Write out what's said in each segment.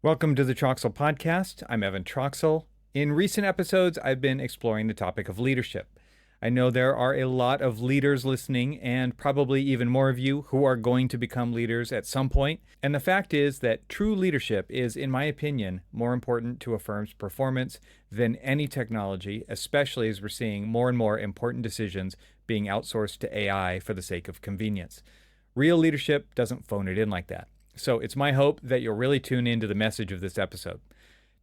Welcome to the TRXL podcast. I'm Evan TRXL. In recent episodes, I've been exploring the topic of leadership. I know there are a lot of leaders listening, and probably even more of you who are going to become leaders at some point. And the fact is that true leadership is, in my opinion, more important to a firm's performance than any technology, especially as we're seeing more and more important decisions being outsourced to AI for the sake of convenience. Real leadership doesn't phone it in like that. So it's my hope that you'll really tune into the message of this episode.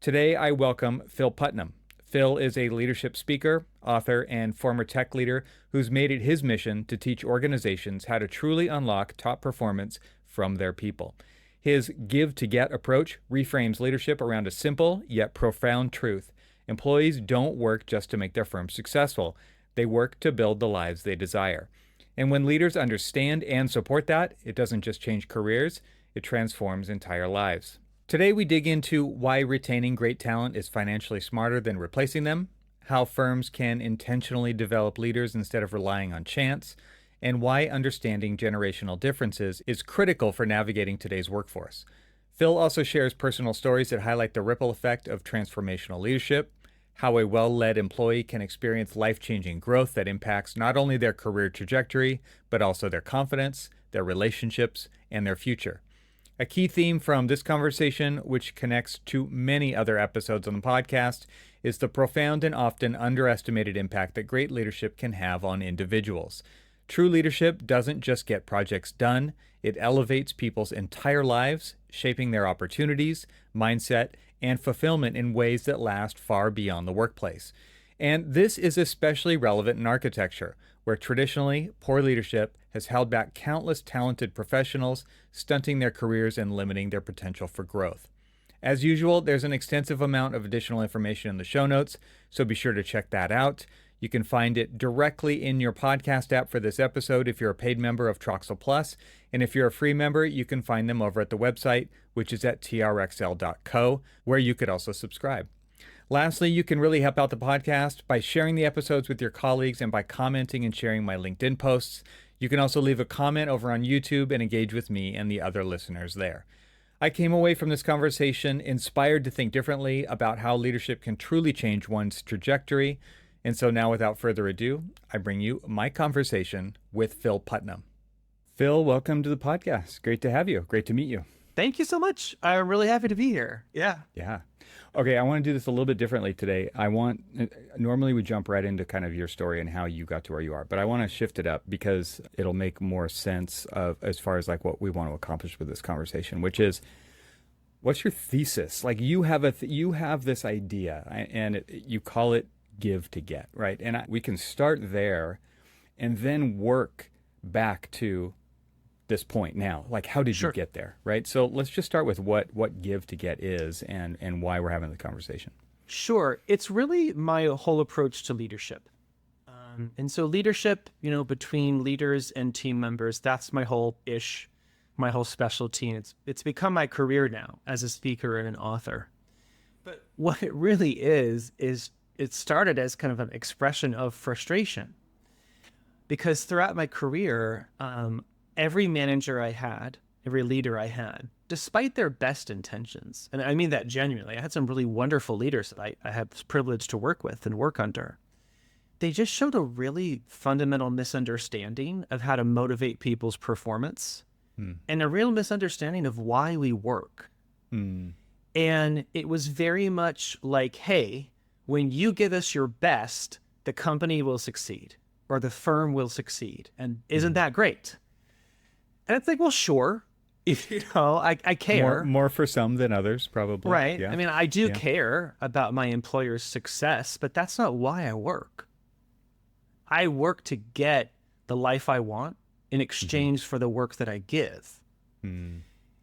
Today, I welcome Phil Putnam. Phil is a leadership speaker, author, and former tech leader who's made it his mission to teach organizations how to truly unlock top performance from their people. His give to get approach reframes leadership around a simple yet profound truth. Employees don't work just to make their firm successful. They work to build the lives they desire. And when leaders understand and support that, it doesn't just change careers, it transforms entire lives. Today, we dig into why retaining great talent is financially smarter than replacing them, how firms can intentionally develop leaders instead of relying on chance, and why understanding generational differences is critical for navigating today's workforce. Phil also shares personal stories that highlight the ripple effect of transformational leadership, how a well-led employee can experience life-changing growth that impacts not only their career trajectory, but also their confidence, their relationships, and their future. A key theme from this conversation, which connects to many other episodes on the podcast, is the profound and often underestimated impact that great leadership can have on individuals. True leadership doesn't just get projects done, it elevates people's entire lives, shaping their opportunities, mindset, and fulfillment in ways that last far beyond the workplace. And this is especially relevant in architecture, where traditionally poor leadership has held back countless talented professionals, stunting their careers and limiting their potential for growth. As usual, there's an extensive amount of additional information in the show notes, so be sure to check that out. You can find it directly in your podcast app for this episode if you're a paid member of TRXL Plus, and if you're a free member, you can find them over at the website, which is at trxl.co, where you could also subscribe. Lastly, you can really help out the podcast by sharing the episodes with your colleagues and by commenting and sharing my LinkedIn posts. You can also leave a comment over on YouTube and engage with me and the other listeners there. I came away from this conversation inspired to think differently about how leadership can truly change one's trajectory. And so now, without further ado, I bring you my conversation with Phil Putnam. Phil, welcome to the podcast. Great to have you. Great to meet you. Thank you so much. I'm really happy to be here. Yeah. Okay, I want to do this a little bit differently today. Normally we jump right into kind of your story and how you got to where you are, but I want to shift it up because it'll make more sense of as far as like what we want to accomplish with this conversation, which is, what's your thesis? Like you have this idea and you call it give to get, right? And we can start there and then work back to this point now. Like, how did you get there, right? So let's just start with what give to get is and why we're having the conversation. Sure. It's really my whole approach to leadership. And so leadership, between leaders and team members, that's my whole specialty. And it's become my career now as a speaker and an author. But what it really is it started as kind of an expression of frustration. Because throughout my career, every manager I had, every leader I had, despite their best intentions, and I mean that genuinely, I had some really wonderful leaders that I had the privilege to work with and work under. They just showed a really fundamental misunderstanding of how to motivate people's performance and a real misunderstanding of why we work. And it was very much like, hey, when you give us your best, the company will succeed or the firm will succeed. And isn't that great? And it's like, well, sure. If I care. More for some than others, probably. Right. Yeah. I mean, I do care about my employer's success, but that's not why I work. I work to get the life I want in exchange for the work that I give.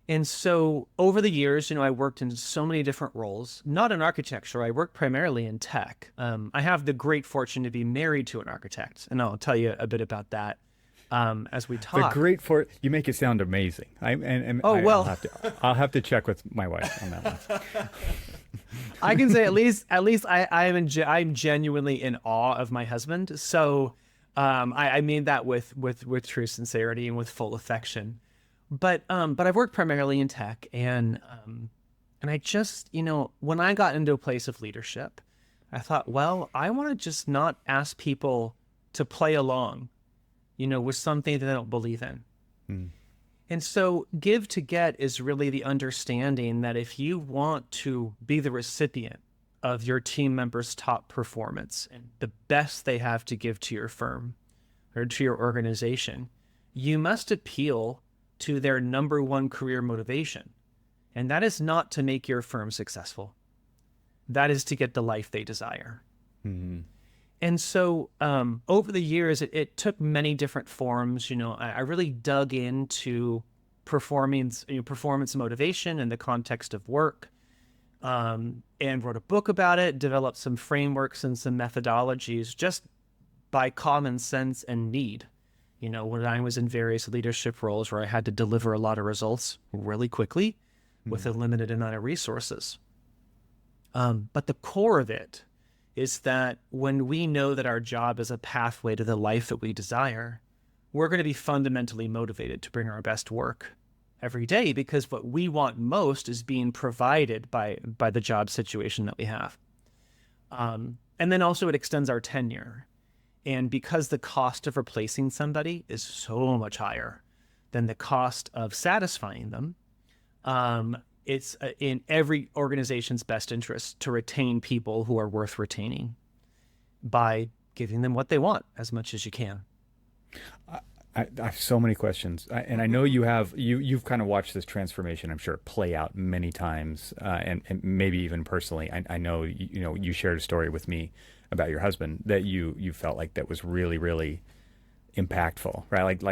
And so over the years, I worked in so many different roles, not in architecture. I work primarily in tech. I have the great fortune to be married to an architect, and I'll tell you a bit about that. As we talk. You make it sound amazing. I'll have to check with my wife on that one. I can say at least I'm genuinely in awe of my husband. So I mean that with true sincerity and with full affection. But I've worked primarily in tech, and And I just, when I got into a place of leadership, I thought, well, I want to just not ask people to play along, with something that they don't believe in. Mm. And so give to get is really the understanding that if you want to be the recipient of your team members' top performance and the best they have to give to your firm or to your organization, you must appeal to their number one career motivation. And that is not to make your firm successful. That is to get the life they desire. Mm-hmm. And so over the years, it took many different forms. I really dug into performance motivation in the context of work, and wrote a book about it, developed some frameworks and some methodologies just by common sense and need. When I was in various leadership roles where I had to deliver a lot of results really quickly with a limited amount of resources. But the core of it is that when we know that our job is a pathway to the life that we desire, we're going to be fundamentally motivated to bring our best work every day, because what we want most is being provided by the job situation that we have. And then also it extends our tenure. And because the cost of replacing somebody is so much higher than the cost of satisfying them, it's in every organization's best interest to retain people who are worth retaining by giving them what they want as much as you can. I have so many questions, and I know you've kind of watched this transformation, I'm sure, play out many times, and maybe even personally. I know you shared a story with me about your husband that you felt like that was really, really impactful, right?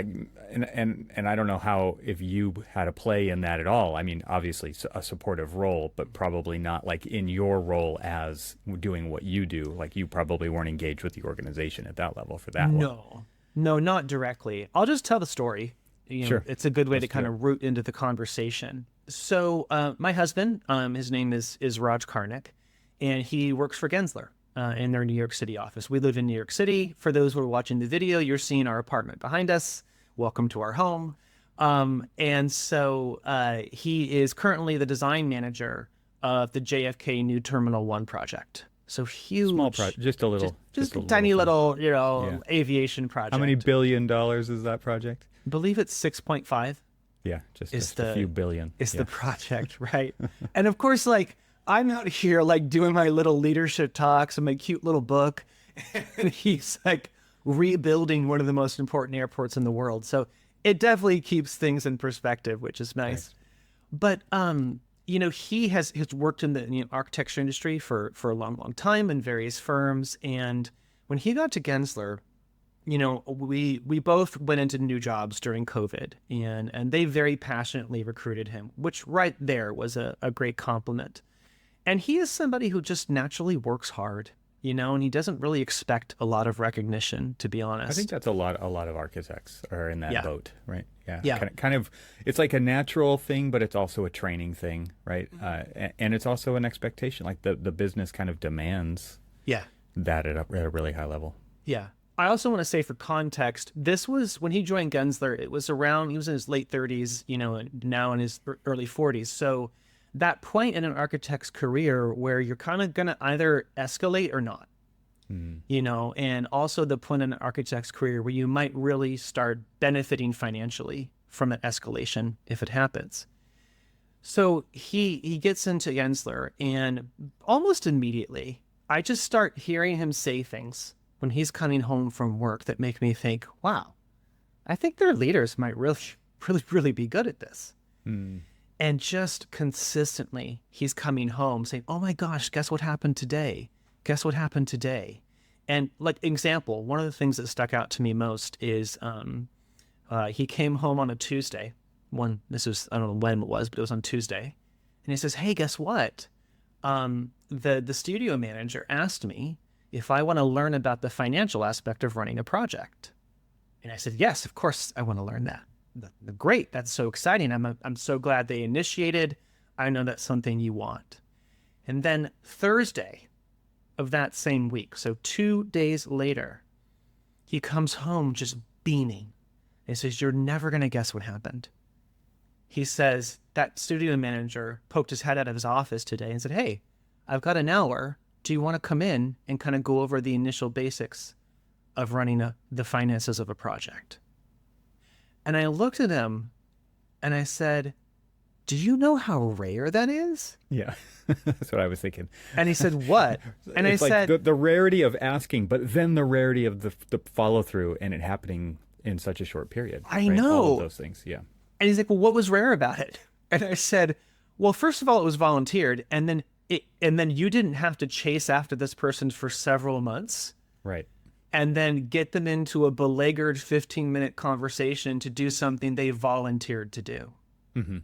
And I don't know how, if you had a play in that at all. I mean, obviously a supportive role, but probably not like in your role as doing what you do. Like you probably weren't engaged with the organization at that level for that one. No, not directly. I'll just tell the story. Sure. It's a good way to kind of root into the conversation. So my husband, his name is Raj Karnik, and he works for Gensler in their New York City office. We live in New York City. For those who are watching the video, you're seeing our apartment behind us. Welcome to our home. And so he is currently the design manager of the JFK New Terminal 1 project. So huge. Small project, just a little. Just a tiny little, aviation project. How many $1 billion is that project? I believe it's 6.5. Yeah, just a few billion. It's the project, right? And of course, I'm out here doing my little leadership talks and my cute little book, and he's rebuilding one of the most important airports in the world. So it definitely keeps things in perspective, which is nice. But he has worked in the architecture industry for a long, long time in various firms. And when he got to Gensler, we both went into new jobs during COVID, and they very passionately recruited him, which right there was a great compliment. And he is somebody who just naturally works hard, and he doesn't really expect a lot of recognition, to be honest. I think that's a lot of architects are in that boat, right? Yeah. Kind of, it's like a natural thing, but it's also a training thing, right? And it's also an expectation. Like the business kind of demands that at a really high level. Yeah. I also want to say, for context, this was when he joined Gensler. It was he was in his late 30s, and now in his early 40s. So that point in an architect's career where you're kind of going to either escalate or not, and also the point in an architect's career where you might really start benefiting financially from an escalation if it happens. So he gets into Gensler, and almost immediately, I just start hearing him say things when he's coming home from work that make me think, wow, I think their leaders might really, really, really be good at this. And just consistently, he's coming home saying, oh my gosh, guess what happened today? Guess what happened today? And example, one of the things that stuck out to me most is he came home on a Tuesday. I don't know when it was, but it was on Tuesday. And he says, hey, guess what? The studio manager asked me if I want to learn about the financial aspect of running a project. And I said, yes, of course I want to learn that. Great. That's so exciting. I'm so glad they initiated. I know that's something you want. And then Thursday of that same week, so 2 days later, he comes home just beaming. He says, you're never going to guess what happened. he says that studio manager poked his head out of his office today and said, "Hey, I've got an hour. Do you want to come in and kind of go over the initial basics of running the finances of a project?" And I looked at him and I said, "Do you know how rare that is?" Yeah, that's what I was thinking. And he said, "What?" And It's I like said, the rarity of asking, but then the rarity of the follow through and it happening in such a short period. I right? know. All of those things. Yeah. And he's like, "Well, what was rare about it?" And I said, "Well, first of all, it was volunteered. And then you didn't have to chase after this person for several months Right. and then get them into a beleaguered 15-minute conversation to do something they volunteered to do." Mm-hmm.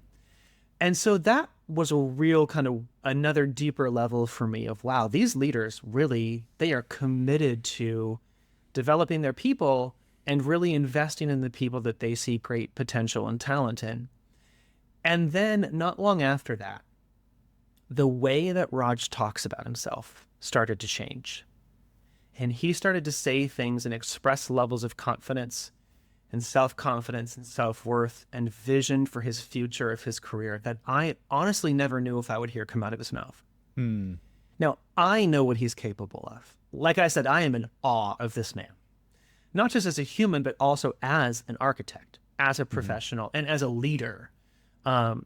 And so that was a real kind of another deeper level for me of, wow, these leaders really, they are committed to developing their people and really investing in the people that they see great potential and talent in. And then not long after that, the way that Raj talks about himself started to change. And he started to say things and express levels of confidence and self-confidence and self-worth and vision for his future of his career that I honestly never knew if I would hear come out of his mouth. Mm. Now, I know what he's capable of. Like I said, I am in awe of this man, not just as a human, but also as an architect, as a professional, and as a leader.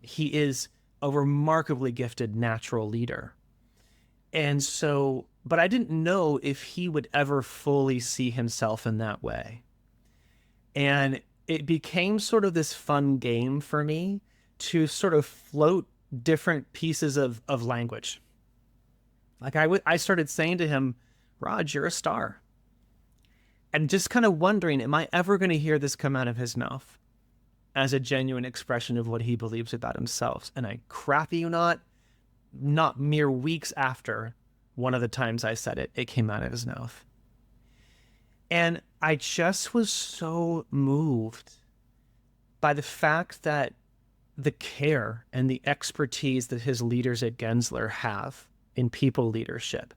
He is a remarkably gifted natural leader. And so, but I didn't know if he would ever fully see himself in that way. And it became sort of this fun game for me to sort of float different pieces of language. Like I started saying to him, "Raj, you're a star." And just kind of wondering, am I ever going to hear this come out of his mouth as a genuine expression of what he believes about himself? And I crap you not mere weeks after one of the times I said it, it came out of his mouth. And I just was so moved by the fact that the care and the expertise that his leaders at Gensler have in people leadership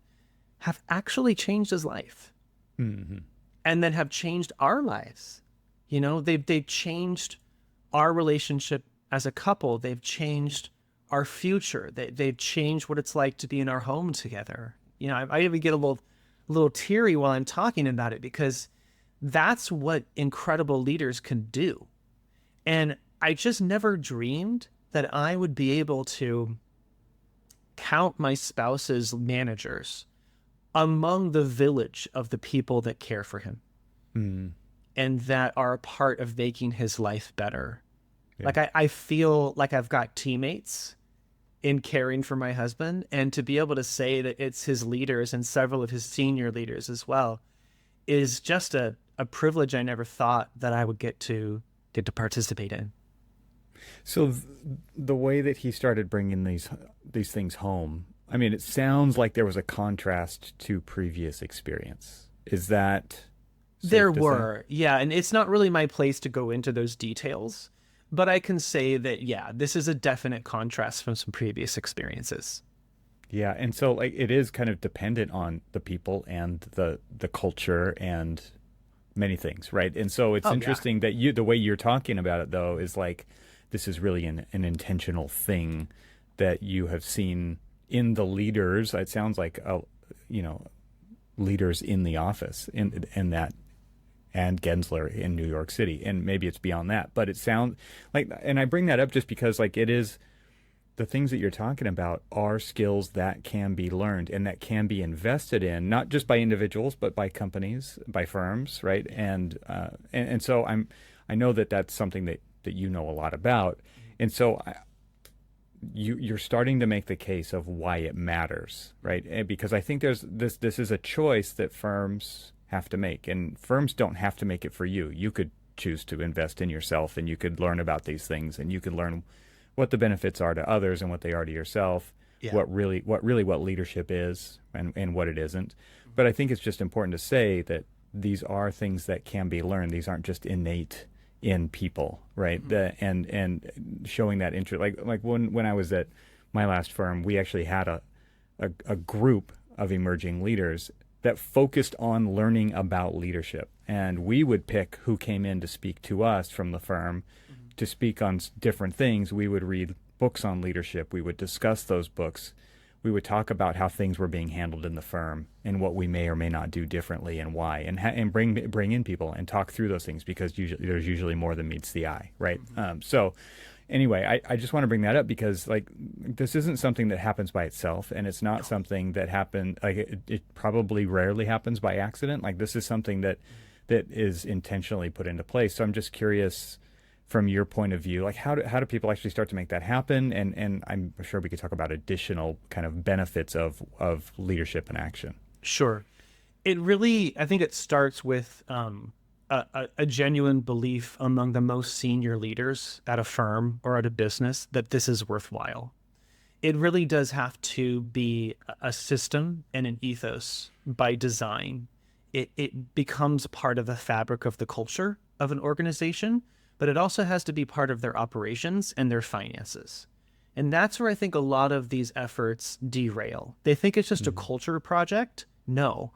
have actually changed his life. Mm-hmm. And then have changed our lives. You know, they've changed our relationship as a couple. They've changed our future. They've changed what it's like to be in our home together. You know, I even get a little teary while I'm talking about it because that's what incredible leaders can do. And I just never dreamed that I would be able to count my spouse's managers among the village of the people that care for him and that are a part of making his life better. Yeah. Like I feel like I've got teammates in caring for my husband, and to be able to say that it's his leaders and several of his senior leaders as well is just a privilege I never thought that I would get to participate in. So the way that he started bringing these things home, I mean, it sounds like there was a contrast to previous experience. Is that there were? Yeah, and it's not really my place to go into those details, but I can say that, yeah, this is a definite contrast from some previous experiences. Yeah, and so like it is kind of dependent on the people and the culture and many things, right? And so it's interesting that the way you're talking about it though is like this is really an intentional thing that you have seen in the leaders. It sounds like leaders in the office in that and Gensler in New York City, and maybe it's beyond that, but it sounds like, and I bring that up just because like it is, the things that you're talking about are skills that can be learned and that can be invested in, not just by individuals, but by companies, by firms, right? And so I know that that's something that you know a lot about, and so you're starting to make the case of why it matters, right? And because I think there's this is a choice that firms have to make, and firms don't have to make it for you. You could choose to invest in yourself, and you could learn about these things, and you could learn what the benefits are to others and what they are to yourself, what leadership is and what it isn't. But I think it's just important to say that these are things that can be learned. These aren't just innate in people, right? Mm-hmm. And showing that interest, like when I was at my last firm, we actually had a group of emerging leaders that focused on learning about leadership, and we would pick who came in to speak to us from the firm to speak on different things, we would read books on leadership. We would discuss those books. We would talk about how things were being handled in the firm and what we may or may not do differently and why, and bring in people and talk through those things, because there's usually more than meets the eye, right? So anyway, I just want to bring that up because like this isn't something that happens by itself, and it's not something that happened like it probably rarely happens by accident. Like this is something that is intentionally put into place. So I'm just curious, from your point of view, like how do people actually start to make that happen? And I'm sure we could talk about additional kind of benefits of leadership and action. Sure. It really, I think it starts with a genuine belief among the most senior leaders at a firm or at a business that this is worthwhile. It really does have to be a system and an ethos by design. It becomes part of the fabric of the culture of an organization, but it also has to be part of their operations and their finances. And that's where I think a lot of these efforts derail. They think it's just a culture project. No.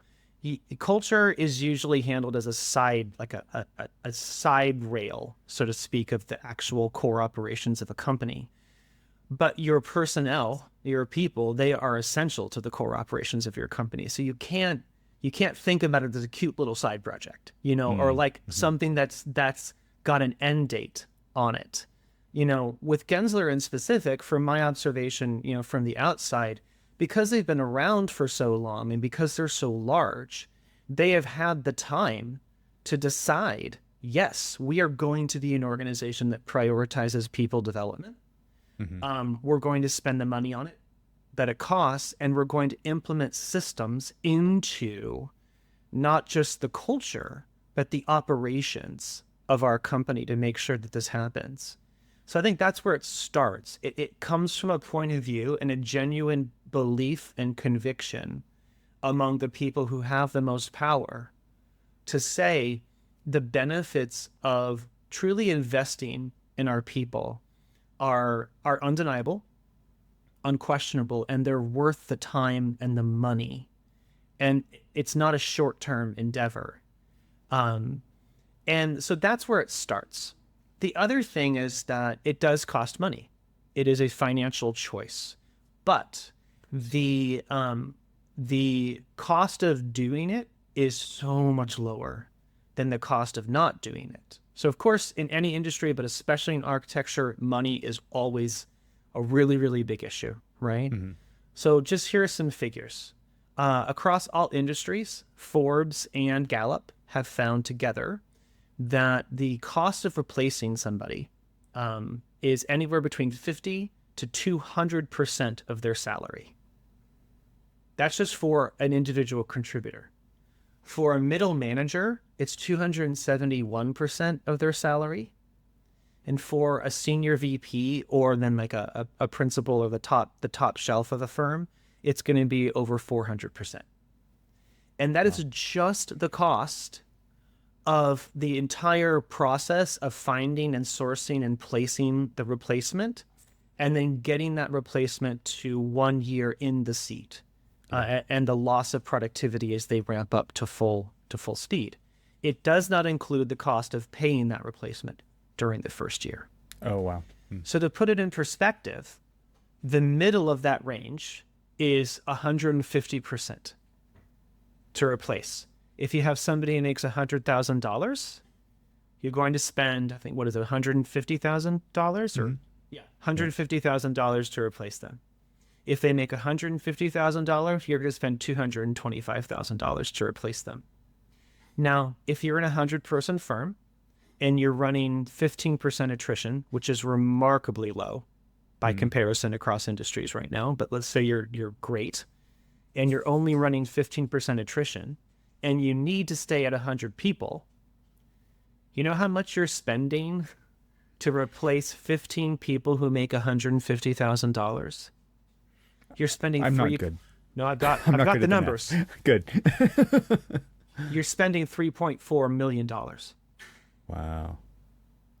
Culture is usually handled as a side, like a side rail, so to speak, of the actual core operations of a company. But your personnel, your people, they are essential to the core operations of your company. So you can't think about it as a cute little side project, or like something that's got an end date on it. With Gensler in specific, from my observation, from the outside, because they've been around for so long and because they're so large, they have had the time to decide, yes, we are going to be an organization that prioritizes people development. We're going to spend the money on it that it costs, and we're going to implement systems into not just the culture, but the operations of our company to make sure that this happens. So I think that's where it starts. It comes from a point of view and a genuine belief and conviction among the people who have the most power to say the benefits of truly investing in our people are undeniable, unquestionable, and they're worth the time and the money. And it's not a short-term endeavor. And so that's where it starts. The other thing is that it does cost money. It is a financial choice. But the cost of doing it is so much lower than the cost of not doing it. So of course, in any industry, but especially in architecture, money is always a really, really big issue, right? So just here are some figures. Across all industries, Forbes and Gallup have found together that the cost of replacing somebody is anywhere between 50 to 200% of their salary. That's just for an individual contributor. For a middle manager, it's 271% of their salary. And for a senior VP or then like a principal or the top shelf of a firm, it's going to be over 400%. And that is just the cost of the entire process of finding and sourcing and placing the replacement, and then getting that replacement to 1 year in the seat, and the loss of productivity as they ramp up to full speed. It does not include the cost of paying that replacement during the first year. Oh, wow. So to put it in perspective, the middle of that range is 150% to replace. If you have somebody who makes $100,000, you're going to spend, I think, what is it, $150,000 or $150,000 to replace them. If they make $150,000, you're going to spend $225,000 to replace them. Now, if you're in a 100-person firm and you're running 15% attrition, which is remarkably low by comparison across industries right now, but let's say you're great and you're only running 15% attrition, and you need to stay at 100 people, you know how much you're spending to replace 15 people who make $150,000? You're spending I'm not good. No, I've got the numbers. Good. You're spending $3.4 million. Wow.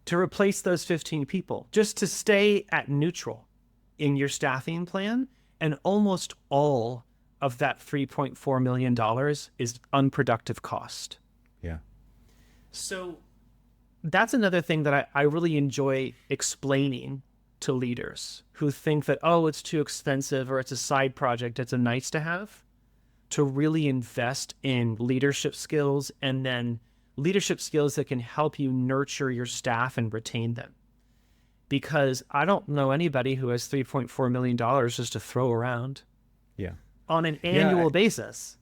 To replace those 15 people, just to stay at neutral in your staffing plan, and almost all of that $3.4 million is unproductive cost. Yeah. So that's another thing that I really enjoy explaining to leaders who think that, oh, it's too expensive or it's a side project, it's a nice to have, to really invest in leadership skills, and then leadership skills that can help you nurture your staff and retain them. Because I don't know anybody who has $3.4 million just to throw around Yeah. on an Yeah. annual basis.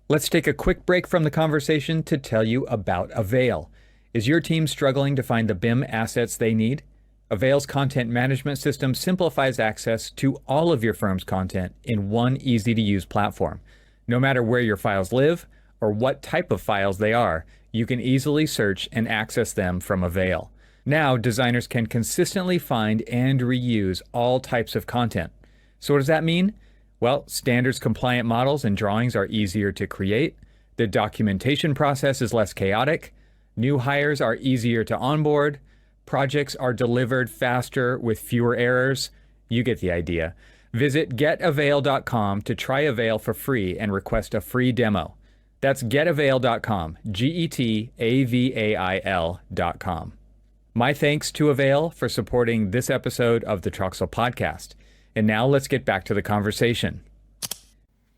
Let's take a quick break from the conversation to tell you about AVAIL. Is your team struggling to find the BIM assets they need? AVAIL's content management system simplifies access to all of your firm's content in one easy-to-use platform. No matter where your files live or what type of files they are, you can easily search and access them from AVAIL. Now, designers can consistently find and reuse all types of content. So what does that mean? Well, standards compliant models and drawings are easier to create. The documentation process is less chaotic. New hires are easier to onboard. Projects are delivered faster with fewer errors. You get the idea. Visit getavail.com to try AVAIL for free and request a free demo. That's getavail.com, GETAVAIL.com. My thanks to AVAIL for supporting this episode of the TRXL podcast. And now let's get back to the conversation.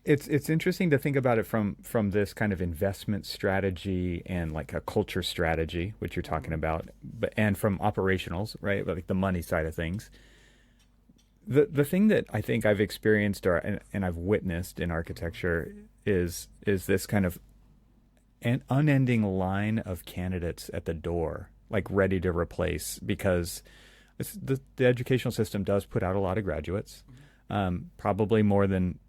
It's interesting to think about it from this kind of investment strategy and like a culture strategy, which you're talking about, but and from operationals, right? Like the money side of things. The thing that I think I've experienced and I've witnessed in architecture is this kind of an unending line of candidates at the door, like ready to replace, because the educational system does put out a lot of graduates, probably more than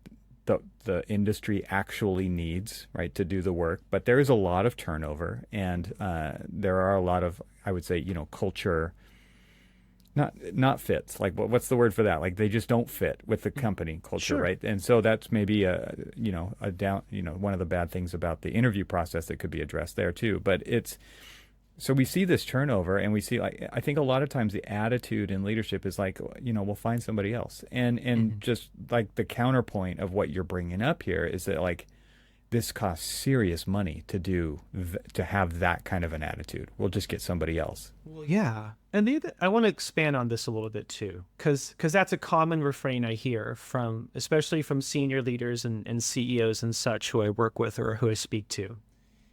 the industry actually needs, right, to do the work. But there is a lot of turnover, and there are a lot of, I would say, culture, not fits. Like, what's the word for that? Like, they just don't fit with the company culture, Sure. right? And so that's maybe a down, one of the bad things about the interview process that could be addressed there too. But so we see this turnover, and we see, like, I think a lot of times the attitude in leadership is like, we'll find somebody else. And just like the counterpoint of what you're bringing up here is that, like, this costs serious money to have that kind of an attitude. We'll just get somebody else. Well, yeah. And I want to expand on this a little bit too, because that's a common refrain I hear especially from senior leaders and CEOs and such who I work with or who I speak to,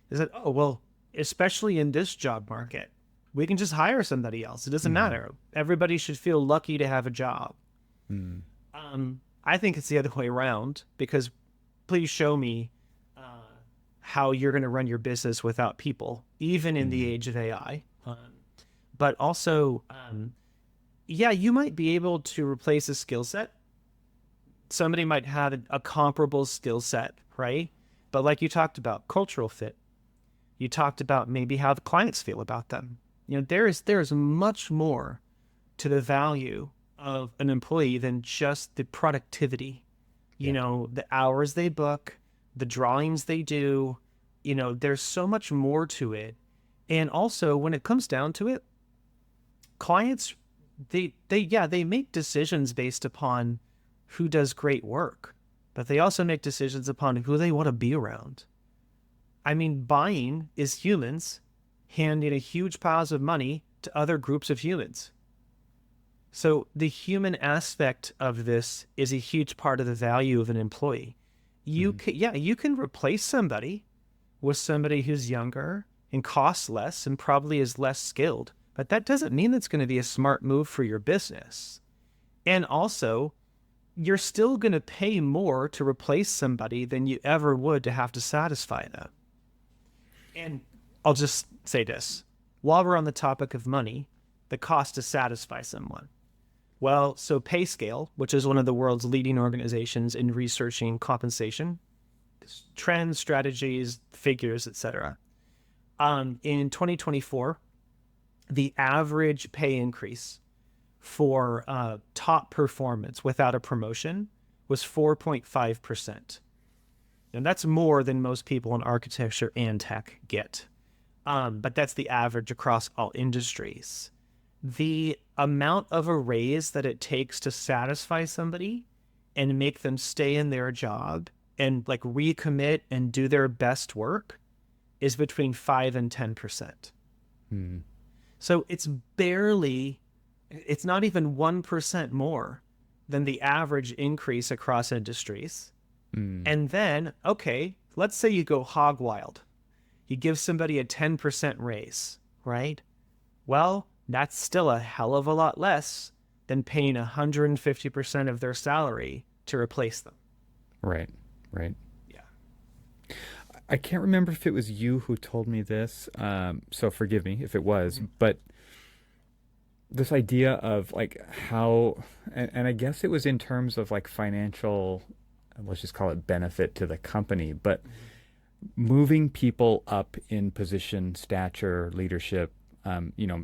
is that, oh, well, especially in this job market, we can just hire somebody else. It doesn't matter. Everybody should feel lucky to have a job. I think it's the other way around, because please show me how you're going to run your business without people, even in the age of AI. But also, you might be able to replace a skill set. Somebody might have a comparable skill set, right? But like you talked about, cultural fit. You talked about maybe how the clients feel about them. There is much more to the value of an employee than just the productivity. The hours they book, the drawings they do. There's so much more to it. And also, when it comes down to it, clients, they make decisions based upon who does great work, but they also make decisions upon who they want to be around. I mean, buying is humans handing a huge piles of money to other groups of humans. So the human aspect of this is a huge part of the value of an employee. You can replace somebody with somebody who's younger and costs less and probably is less skilled, but that doesn't mean that's going to be a smart move for your business. And also, you're still going to pay more to replace somebody than you ever would to have to satisfy them. And I'll just say this, while we're on the topic of money, the cost to satisfy someone. Well, so PayScale, which is one of the world's leading organizations in researching compensation, trends, strategies, figures, etc. In 2024, the average pay increase for top performance without a promotion was 4.5%. And that's more than most people in architecture and tech get. But that's the average across all industries. The amount of a raise that it takes to satisfy somebody and make them stay in their job and like recommit and do their best work is between 5 and 10%. Mm. So it's not even 1% more than the average increase across industries. Mm. And then, okay, let's say you go hog wild. You give somebody a 10% raise, right? Well, that's still a hell of a lot less than paying 150% of their salary to replace them. Right. Right. Yeah. I can't remember if it was you who told me this, so forgive me if it was, but this idea of like how, and I guess it was in terms of like financial, let's just call it benefit to the company, but moving people up in position, stature, leadership,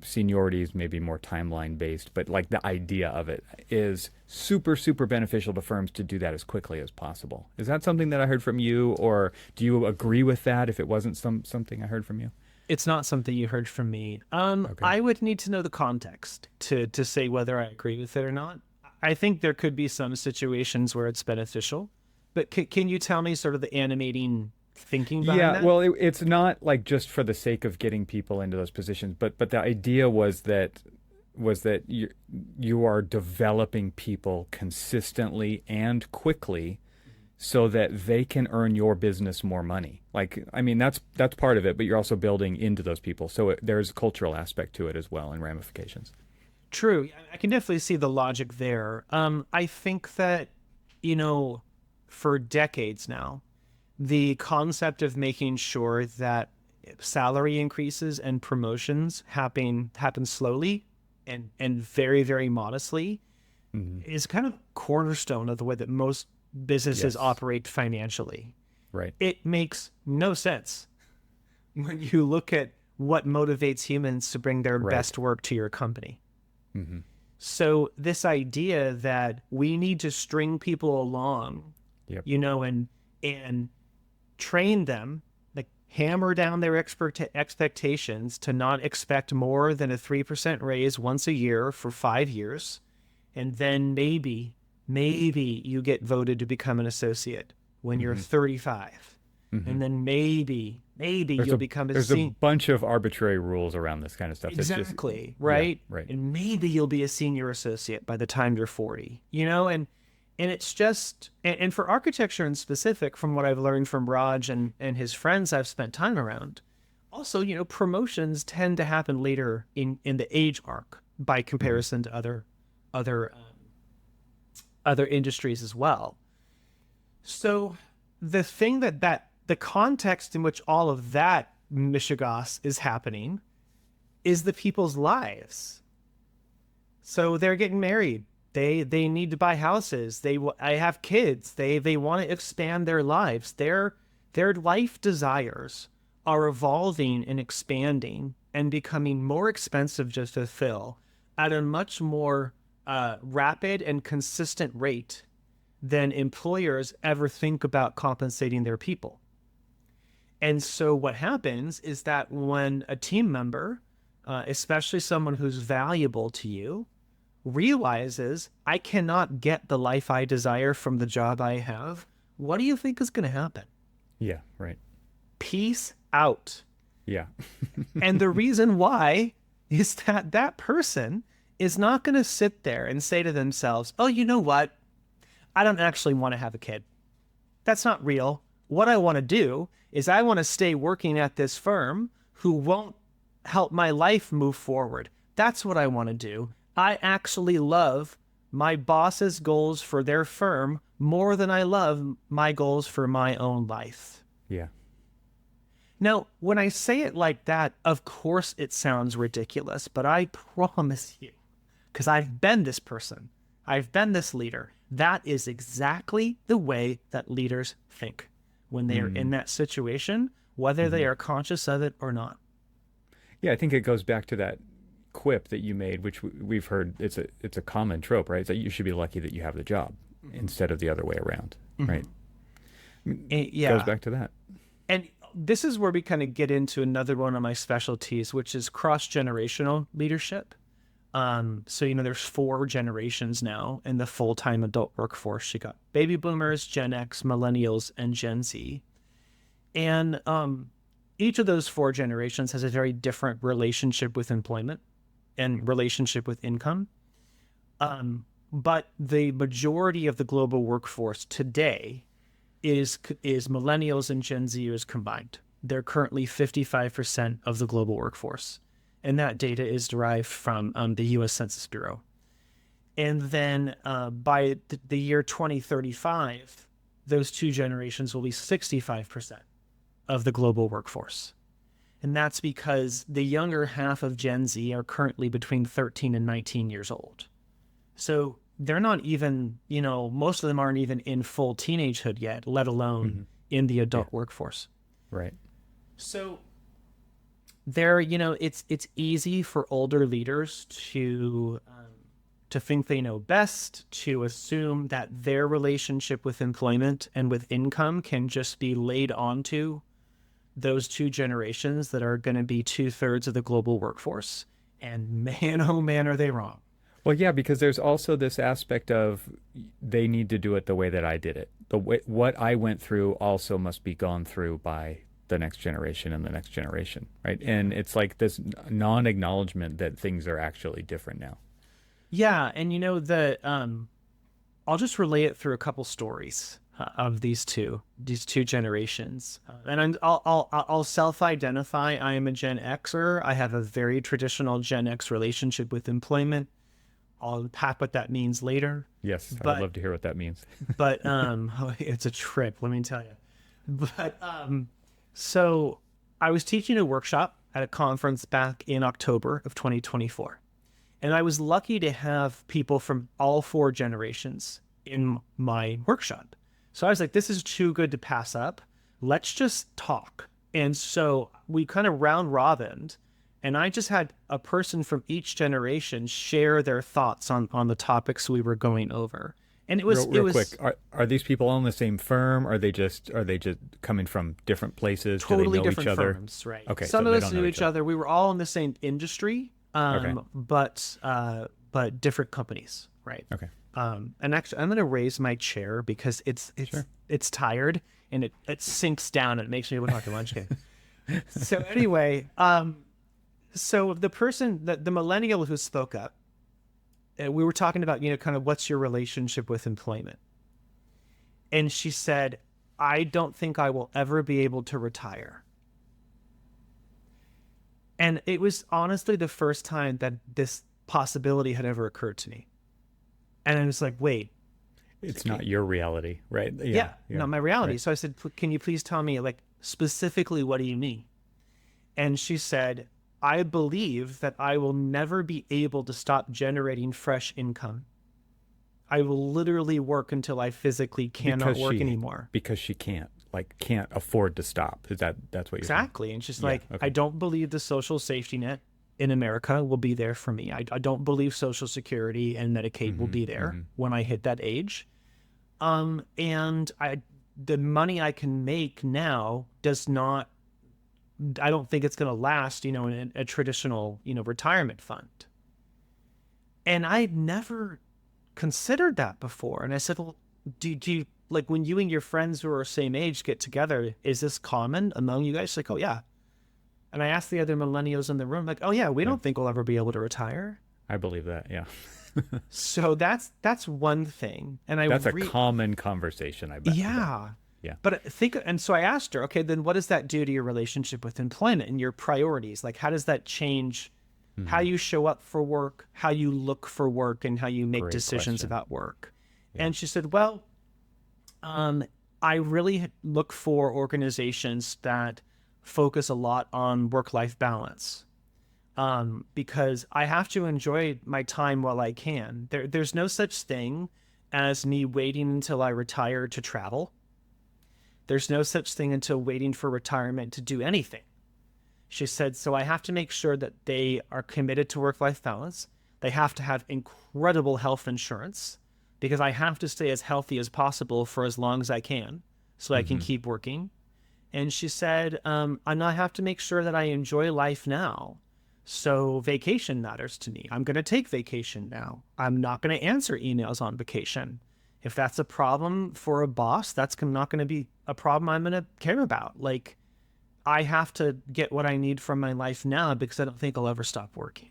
seniority is maybe more timeline based, but like the idea of it is super, super beneficial to firms to do that as quickly as possible. Is that something that I heard from you, or do you agree with that if it wasn't something I heard from you? It's not something you heard from me. Okay. I would need to know the context to say whether I agree with it or not. I think there could be some situations where it's beneficial, but can you tell me sort of the animating thinking behind Yeah, that? well, it's not like just for the sake of getting people into those positions, but the idea was that you are developing people consistently and quickly so that they can earn your business more money. Like, I mean, that's part of it, but you're also building into those people. So there's a cultural aspect to it as well and ramifications. True. I can definitely see the logic there. I think that, for decades now, the concept of making sure that salary increases and promotions happen slowly and very, very modestly Hmm. is kind of cornerstone of the way that most businesses Yes. operate financially. Right. It makes no sense when you look at what motivates humans to bring their Right. best work to your company. Hmm. So this idea that we need to string people along, Yep. and train them, like hammer down their expectations to not expect more than a 3% raise once a year for 5 years. And then maybe you get voted to become an associate when you're Hmm. 35. Hmm. And then maybe There's you'll a become a there's a senior. bunch of arbitrary rules around this kind of stuff. It's just, Exactly, yeah, right? right. And maybe you'll be a senior associate by the time you're 40, and it's just, and for architecture in specific, from what I've learned from Raj and his friends I've spent time around, also, promotions tend to happen later in the age arc by Hmm. comparison to other other industries as well. So the thing that the context in which all of that mishigas is happening is the people's lives. So they're getting married. They need to buy houses. I have kids. They want to expand their lives. Their life desires are evolving and expanding and becoming more expensive to fulfill at a much more rapid and consistent rate than employers ever think about compensating their people. And so what happens is that when a team member, especially someone who's valuable to you, realizes I cannot get the life I desire from the job I have, what do you think is going to happen? Yeah, right. Peace out. Yeah. And the reason why is that that person is not going to sit there and say to themselves, oh, you know what? I don't actually want to have a kid. That's not real. What I want to do is I want to stay working at this firm who won't help my life move forward. That's what I want to do. I actually love my boss's goals for their firm more than I love my goals for my own life. Yeah. Now, when I say it like that, of course it sounds ridiculous, but I promise you, because I've been this person, I've been this leader, that is exactly the way that leaders think when they are in that situation, whether they Hmm. are conscious of it or not. Yeah, I think it goes back to that quip that you made, which we've heard. It's a common trope, right? It's that you should be lucky that you have the job instead of the other way around, right? Goes Yeah. back to that. And this is where we kind of get into another one of my specialties, which is cross-generational leadership. So, there's 4 generations now in the full-time adult workforce. You got baby boomers, Gen X, millennials, and Gen Z. And each of those four generations has a very different relationship with employment and relationship with income. But the majority of the global workforce today is millennials and Gen Zers combined. They're currently 55% of the global workforce. And that data is derived from the US Census Bureau. And then by the year 2035, those two generations will be 65% of the global workforce. And that's because the younger half of Gen Z are currently between 13 and 19 years old. So they're not even, most of them aren't even in full teenagehood yet, let alone in the adult workforce. Right. So there, it's easy for older leaders to think they know best, to assume that their relationship with employment and with income can just be laid onto those two generations that are going to be 2/3 of the global workforce. And man, oh man, are they wrong. Well, yeah, because there's also this aspect of they need to do it the way that I did it. What I went through also must be gone through by the next generation and the next generation, right? And it's like this non-acknowledgement that things are actually different now. Yeah, and I'll just relay it through a couple stories of these two generations, and I'll self-identify. I am a Gen Xer. I have a very traditional Gen X relationship with employment. I'll unpack what that means later. Yes, I'd love to hear what that means. But it's a trip, let me tell you. But so I was teaching a workshop at a conference back in October of 2024. And I was lucky to have people from all four generations in my workshop. So I was like, this is too good to pass up. Let's just talk. And so we kind of round robined, and I just had a person from each generation share their thoughts on the topics we were going over. And it was real quick. Are these people all in the same firm? Are they just coming from different places? Totally Do they know different each other? firms, right? Okay, Some so of us knew each other. We were all in the same industry, Okay. but different companies, right? Okay. And actually, I'm going to raise my chair because it's tired and it sinks down and it makes me look like a lunch kid. So anyway, so the person, the millennial who spoke up, we were talking about, kind of what's your relationship with employment. And she said, I don't think I will ever be able to retire. And it was honestly the first time that this possibility had ever occurred to me. And I was like, wait. It's not your reality, right? Yeah, not my reality. Right. So I said, can you please tell me, like, specifically, what do you mean? And she said, I believe that I will never be able to stop generating fresh income. I will literally work until I physically cannot work anymore. Because she can't afford to stop. That's what you're Exactly. saying? And she's Okay. I don't believe the social safety net in America will be there for me. I don't believe Social Security and Medicaid will be there when I hit that age. And the money I can make now does not, I don't think it's going to last, in a traditional, retirement fund. And I'd never considered that before. And I said, well, do you, like, when you and your friends who are same age get together, is this common among you guys? She's like, oh yeah. And I asked the other millennials in the room, like, oh yeah, we don't think we'll ever be able to retire. I believe that. Yeah. So that's one thing. And that's a common conversation, I bet. Yeah. Yeah. But and so I asked her, okay, then what does that do to your relationship with employment and your priorities? Like, how does that change how you show up for work, how you look for work, and how you make Great decisions question. about work? Yeah. And she said, well, I really look for organizations that focus a lot on work-life balance, because I have to enjoy my time while I can. There's no such thing as me waiting until I retire to travel. There's no such thing until waiting for retirement to do anything. She said, so I have to make sure that they are committed to work-life balance. They have to have incredible health insurance, because I have to stay as healthy as possible for as long as I can so I can keep working. And she said, I have to make sure that I enjoy life now. So vacation matters to me. I'm going to take vacation now. I'm not going to answer emails on vacation. If that's a problem for a boss, that's not going to be a problem I'm going to care about. Like, I have to get what I need from my life now because I don't think I'll ever stop working.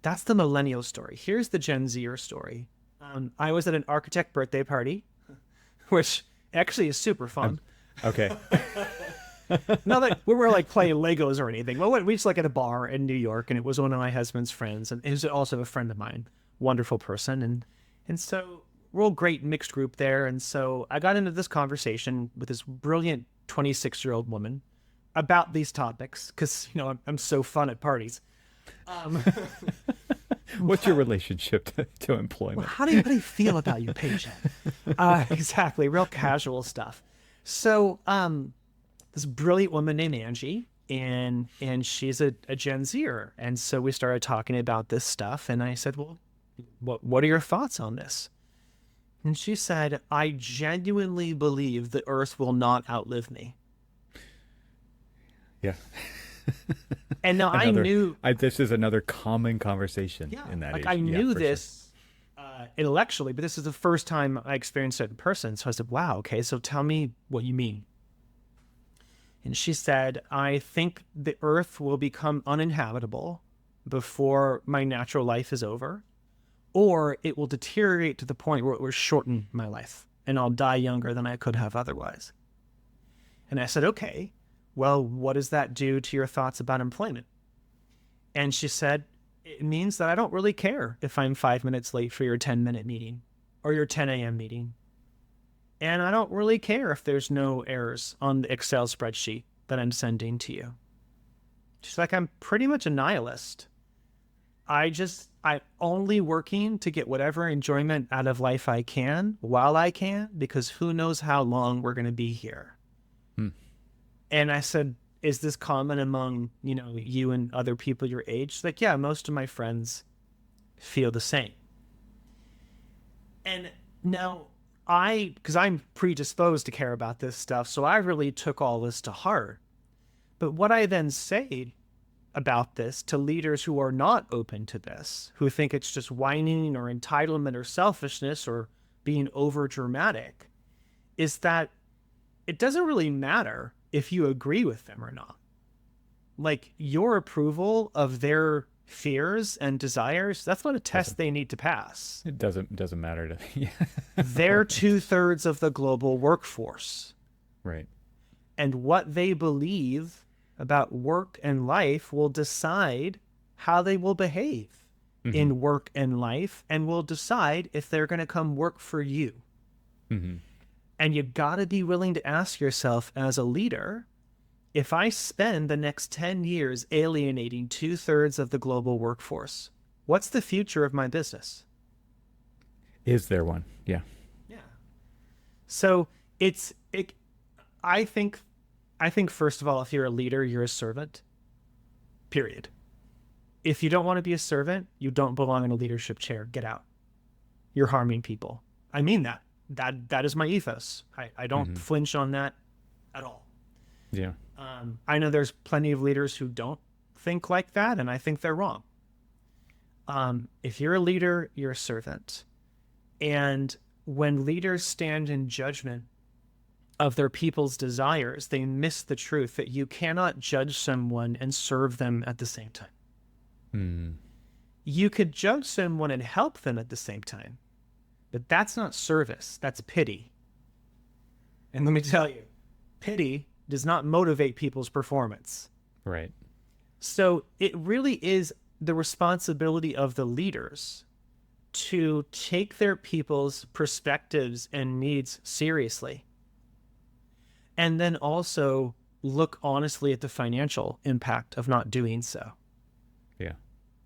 That's the millennial story. Here's the Gen Zer story. I was at an architect birthday party, which actually is super fun. Okay. Not that we were like playing Legos or anything. Well, we just like at a bar in New York, and it was one of my husband's friends, and he was also a friend of mine, wonderful person, and so we're all great mixed group there. And so I got into this conversation with this brilliant 26-year-old woman about these topics because I'm so fun at parties. What's your relationship to employment? Well, how do you feel about your paycheck? Exactly, real casual stuff. So this brilliant woman named Angie, and she's a Gen Zer. And so we started talking about this stuff, and I said, well, what are your thoughts on this? And she said, I genuinely believe the earth will not outlive me. Yeah. And now I knew... this is another common conversation in that age. I knew this intellectually, but this is the first time I experienced it in person. So I said, wow, okay, so tell me what you mean. And she said, I think the earth will become uninhabitable before my natural life is over, or it will deteriorate to the point where it will shorten my life and I'll die younger than I could have otherwise. And I said, okay, well, what does that do to your thoughts about employment? And she said, it means that I don't really care if I'm 5 minutes late for your 10-minute meeting or your 10 a.m. meeting. And I don't really care if there's no errors on the Excel spreadsheet that I'm sending to you. She's like, I'm pretty much a nihilist. I'm only working to get whatever enjoyment out of life I can while I can, because who knows how long we're going to be here. And I said, is this common among, you and other people your age? She's like, yeah, most of my friends feel the same. And now because I'm predisposed to care about this stuff, so I really took all this to heart. But what I then say about this to leaders who are not open to this, who think it's just whining or entitlement or selfishness or being over dramatic, is that it doesn't really matter if you agree with them or not. Like, your approval of their fears and desires, that's not a test they need to pass. It doesn't matter to me. They're 2/3 of the global workforce. Right. And what they believe about work and life will decide how they will behave in work and life, and will decide if they're going to come work for you. And you got to be willing to ask yourself as a leader, if I spend the next 10 years alienating 2/3 of the global workforce, what's the future of my business? Is there one? Yeah. Yeah. So I think first of all, if you're a leader, you're a servant, period. If you don't want to be a servant, you don't belong in a leadership chair. Get out. You're harming people. I mean that. That is my ethos. I don't flinch on that at all. Yeah. I know there's plenty of leaders who don't think like that, and I think they're wrong. If you're a leader, you're a servant. And when leaders stand in judgment of their people's desires, they miss the truth that you cannot judge someone and serve them at the same time. You could judge someone and help them at the same time, but that's not service, that's pity. And let me tell you, pity does not motivate people's performance. Right. So it really is the responsibility of the leaders to take their people's perspectives and needs seriously. And then also look honestly at the financial impact of not doing so. Yeah.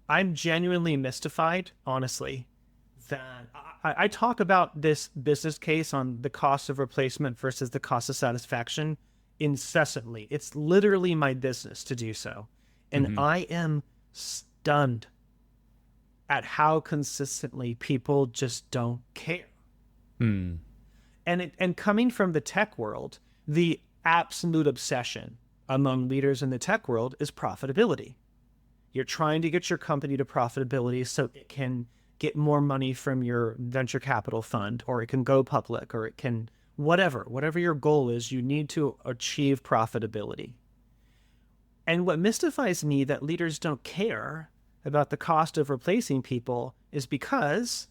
I'm genuinely mystified, honestly, that I talk about this business case on the cost of replacement versus the cost of satisfaction incessantly. It's literally my business to do so. And I am stunned at how consistently people just don't care. And coming from the tech world, the absolute obsession among leaders in the tech world is profitability. You're trying to get your company to profitability so it can get more money from your venture capital fund, or it can go public, or it can whatever your goal is, you need to achieve profitability. And what mystifies me that leaders don't care about the cost of replacing people is because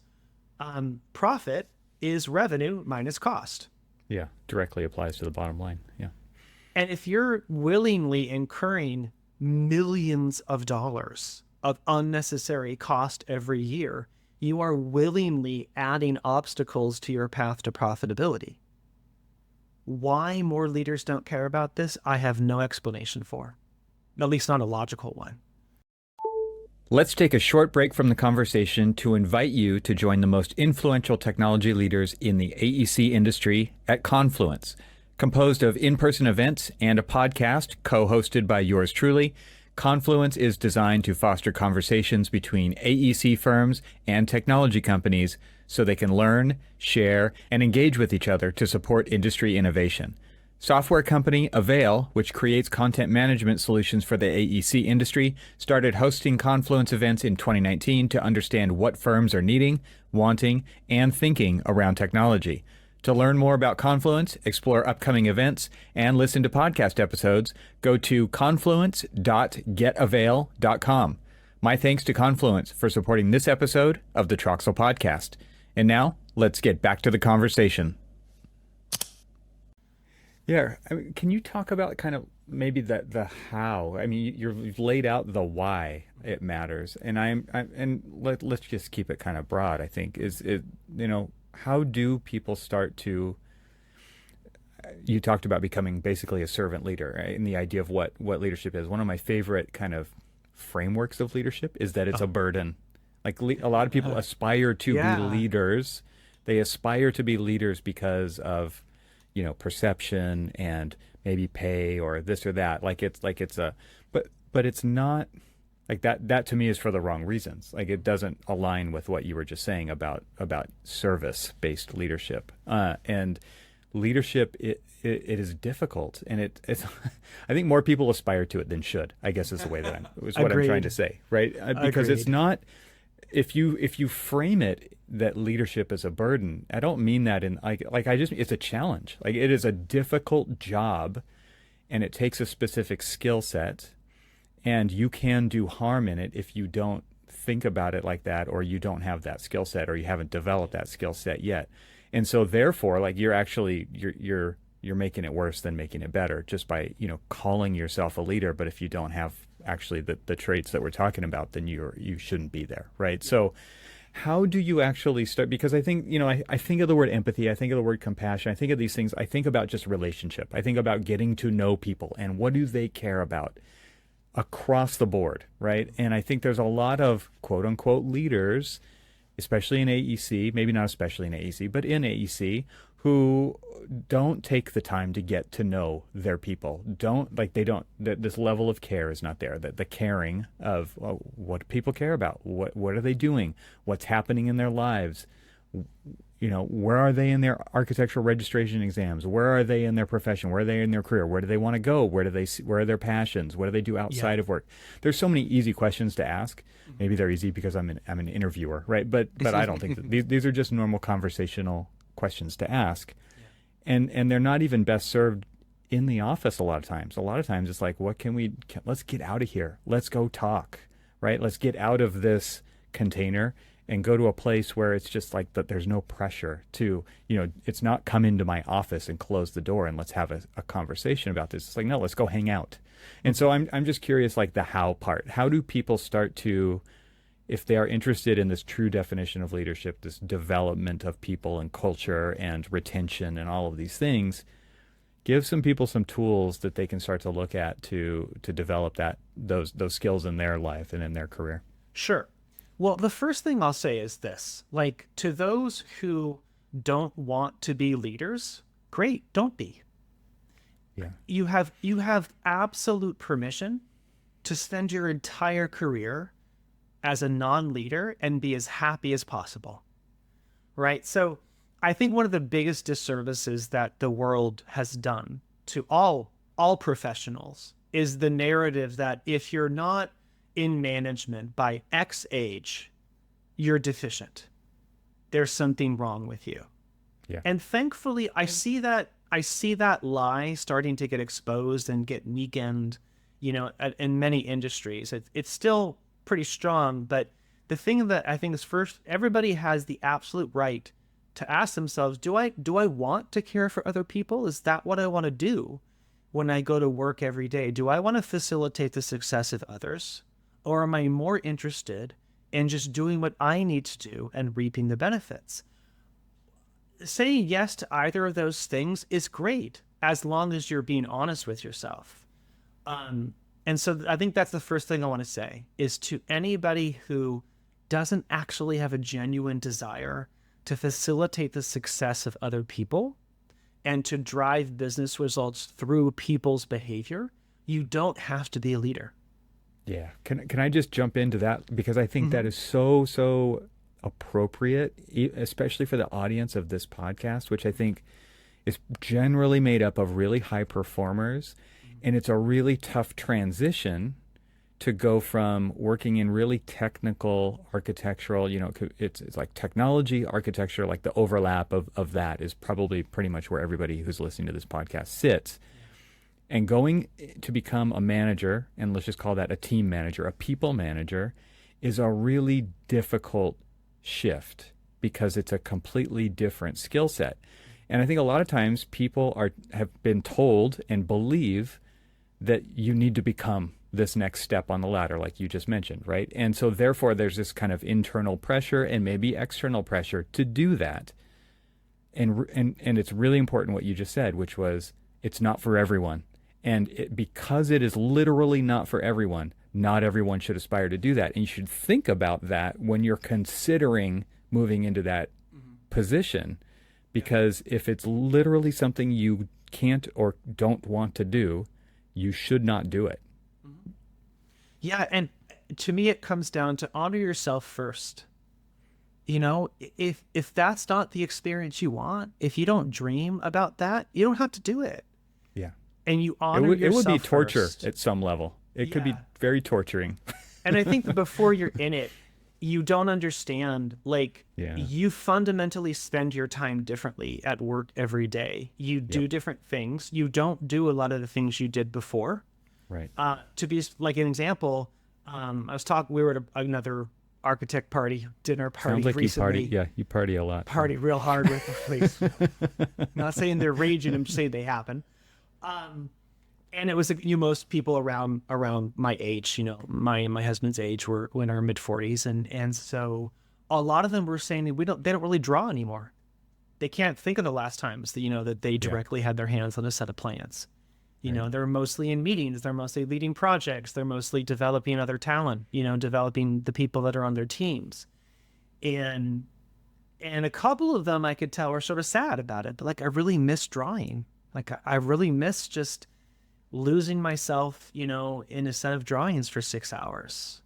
profit is revenue minus cost. Yeah, directly applies to the bottom line. Yeah. And if you're willingly incurring millions of dollars of unnecessary cost every year, you are willingly adding obstacles to your path to profitability. Why more leaders don't care about this, I have no explanation for, at least not a logical one. Let's take a short break from the conversation to invite you to join the most influential technology leaders in the AEC industry at Confluence. Composed of in-person events and a podcast co-hosted by yours truly, Confluence is designed to foster conversations between AEC firms and technology companies so they can learn, share, and engage with each other to support industry innovation. Software company AVAIL, which creates content management solutions for the AEC industry, started hosting Confluence events in 2019 to understand what firms are needing, wanting, and thinking around technology. To learn more about Confluence, explore upcoming events, and listen to podcast episodes, go to confluence.getavail.com. My thanks to Confluence for supporting this episode of the TRXL podcast. And now, let's get back to the conversation. Yeah, I mean, can you talk about kind of maybe the how? I mean, you've laid out the why it matters, and let's just keep it kind of broad. I think is it how do people start to? You talked about becoming basically a servant leader, right? And the idea of what leadership is. One of my favorite kind of frameworks of leadership is that it's a burden. Like a lot of people aspire to be leaders. They aspire to be leaders because of perception and maybe pay or this or that. But it's not like that. That to me is for the wrong reasons. Like it doesn't align with what you were just saying about service-based leadership. And leadership, it is difficult, and it's. I think more people aspire to it than should. I guess is the way that I'm trying to say, right? Because it's not. If you frame it that leadership is a burden, I don't mean that it's a challenge. Like it is a difficult job, and it takes a specific skill set, and you can do harm in it if you don't think about it like that, or you don't have that skill set, or you haven't developed that skill set yet. And so therefore, like you're making it worse than making it better just by calling yourself a leader. But if you don't have actually the traits that we're talking about, then you shouldn't be there, right? So how do you actually start? Because I think, I think of the word empathy, I think of the word compassion, I think of these things, I think about just relationship. I think about getting to know people and what do they care about across the board, right? And I think there's a lot of quote unquote leaders, especially in AEC, maybe not especially in AEC, but in AEC, who don't take the time to get to know their people. This level of care is not there. The caring of what people care about, what are they doing, what's happening in their lives, where are they in their architectural registration exams, where are they in their profession, where are they in their career, where do they want to go, where are their passions, what do they do outside of work? There's so many easy questions to ask. Maybe they're easy because I'm an interviewer, right? But I don't think that these are just normal conversational questions to ask. And they're not even best served in the office a lot of times. A lot of times it's like, let's get out of here. Let's go talk, right? Let's get out of this container and go to a place where it's just like that. There's no pressure to, it's not come into my office and close the door and let's have a conversation about this. It's like, no, let's go hang out. And so I'm just curious, like the how part. How do people start to, if they are interested in this true definition of leadership, this development of people and culture and retention and all of these things, give some people some tools that they can start to look at to develop those skills in their life and in their career? Sure. Well, the first thing I'll say is this, like to those who don't want to be leaders, great, don't be. Yeah. You have absolute permission to spend your entire career as a non-leader and be as happy as possible, right? So I think one of the biggest disservices that the world has done to all professionals is the narrative that if you're not in management by X age, you're deficient. There's something wrong with you. Yeah. And thankfully, I see that lie starting to get exposed and get weakened, in many industries. It's still pretty strong, but the thing that I think is first, everybody has the absolute right to ask themselves, do I want to care for other people? Is that what I want to do when I go to work every day? Do I want to facilitate the success of others? Or am I more interested in just doing what I need to do and reaping the benefits? Saying yes to either of those things is great, as long as you're being honest with yourself. And so I think that's the first thing I want to say, is to anybody who doesn't actually have a genuine desire to facilitate the success of other people and to drive business results through people's behavior, you don't have to be a leader. Yeah. Can I just jump into that? Because I think that is so appropriate, especially for the audience of this podcast, which I think is generally made up of really high performers. And it's a really tough transition to go from working in really technical architectural, it's like technology, architecture, like the overlap of that is probably pretty much where everybody who's listening to this podcast sits. And going to become a manager, and let's just call that a team manager, a people manager, is a really difficult shift because it's a completely different skill set. And I think a lot of times people have been told and believe that you need to become this next step on the ladder, like you just mentioned, right? And so therefore there's this kind of internal pressure and maybe external pressure to do that. And it's really important what you just said, which was it's not for everyone. And because it is literally not for everyone, not everyone should aspire to do that. And you should think about that when you're considering moving into that position, because if it's literally something you can't or don't want to do, you should not do it. Yeah, and to me, it comes down to honor yourself first. If that's not the experience you want, if you don't dream about that, you don't have to do it. Yeah. And you honor yourself. It would be torture first. at some level. It could be very torturing. And I think that before you're in it, you don't understand, you fundamentally spend your time differently at work every day. You do different things. You don't do a lot of the things you did before. Right. To be like an example, we were at another architect dinner party Sounds like recently. you party. Yeah, you party a lot. Party real hard with the police. Not saying they're raging, I'm just saying they happen. And it was most people around my age, my husband's age, were in our mid 40s, and so a lot of them were saying they don't really draw anymore. They can't think of the last times that they directly had their hands on a set of plans. They're mostly in meetings, they're mostly leading projects, they're mostly developing other talent, developing the people that are on their teams. And a couple of them I could tell were sort of sad about it, but I really miss drawing. I really miss just losing myself, in a set of drawings for 6 hours.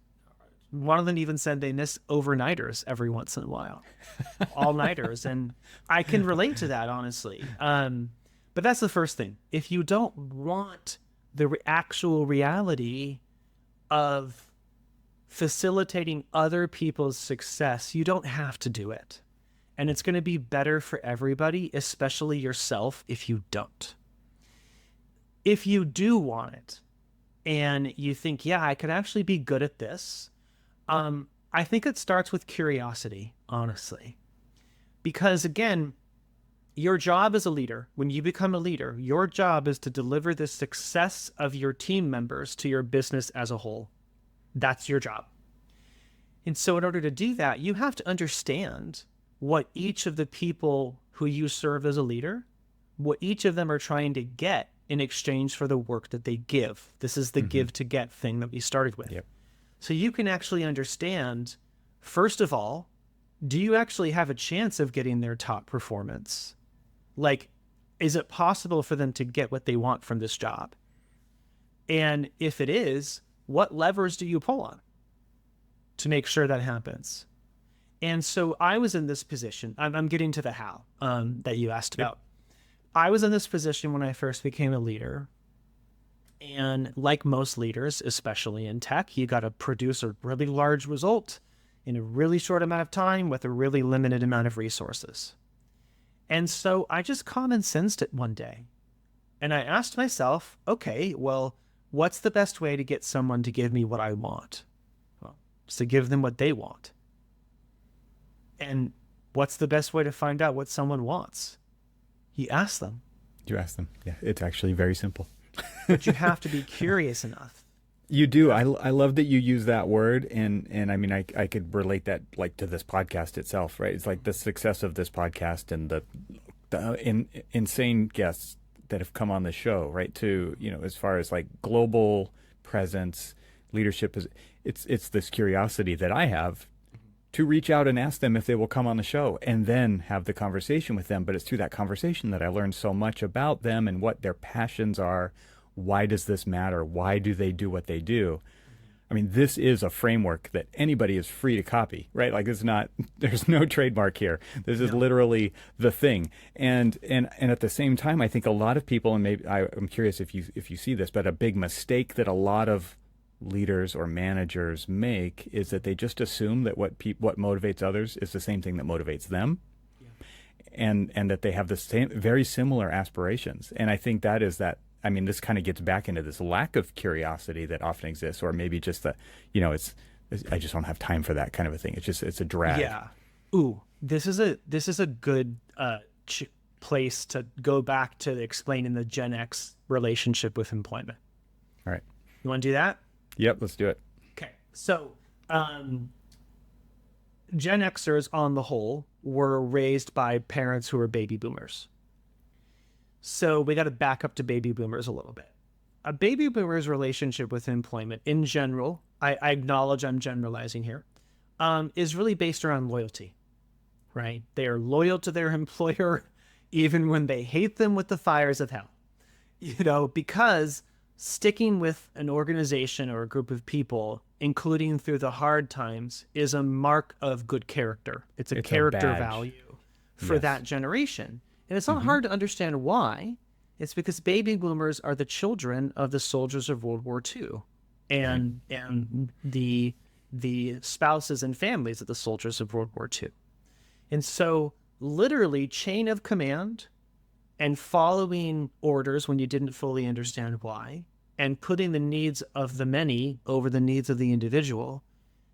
One of them even said they miss overnighters every once in a while, all-nighters. And I can relate to that, honestly. But that's the first thing. If you don't want the actual reality of facilitating other people's success, you don't have to do it. And it's going to be better for everybody, especially yourself, if you don't. If you do want it and you think, I could actually be good at this, I think it starts with curiosity, honestly. Because again, your job as a leader, when you become a leader, your job is to deliver the success of your team members to your business as a whole. That's your job. And so in order to do that, you have to understand what each of the people who you serve as a leader, what each of them are trying to get in exchange for the work that they give. This is the give to get thing that we started with. Yep. So you can actually understand, first of all, do you actually have a chance of getting their top performance? Is it possible for them to get what they want from this job? And if it is, what levers do you pull on to make sure that happens? And so I was in this position. I'm getting to the how that you asked about. I was in this position when I first became a leader. And like most leaders, especially in tech, you got to produce a really large result in a really short amount of time with a really limited amount of resources. And so I just common sensed it one day. And I asked myself, okay, well, what's the best way to get someone to give me what I want? Well, it's to give them what they want. And what's the best way to find out what someone wants? You ask them. You ask them. Yeah, it's actually very simple. But you have to be curious enough. You do. I love that you use that word, and I mean, I could relate that like to this podcast itself, right? It's like the success of this podcast and the insane guests that have come on the show, right? To, you know, as far as like global presence, leadership is, it's this curiosity that I have to reach out and ask them if they will come on the show and then have the conversation with them. But it's through that conversation that I learned so much about them and what their passions are. Why does this matter? Why do they do what they do? I mean, this is a framework that anybody is free to copy, right? Like it's not, there's no trademark here. This is literally the thing. And at the same time, I think a lot of people, and maybe I'm curious if you see this, but a big mistake that a lot of leaders or managers make is that they just assume that what motivates others is the same thing that motivates them. And that they have the same, very similar aspirations. And I think that is that, I mean, this kind of gets back into this lack of curiosity that often exists, or maybe just that, you know, I just don't have time for that kind of a thing. It's a drag. Yeah. Ooh, this is a good place to go back to explaining the Gen X relationship with employment. All right. You want to do that? Yep, let's do it. Okay. So, Gen Xers on the whole were raised by parents who were baby boomers. So we got to back up to baby boomers a little bit. A baby boomer's relationship with employment in general, I acknowledge I'm generalizing here, is really based around loyalty, right? They are loyal to their employer even when they hate them with the fires of hell, you know, because sticking with an organization or a group of people, including through the hard times, is a mark of good character. It's a character value for that generation. And it's not hard to understand why. It's because baby boomers are the children of the soldiers of World War II and the spouses and families of the soldiers of World War II. And so literally chain of command and following orders when you didn't fully understand why and putting the needs of the many over the needs of the individual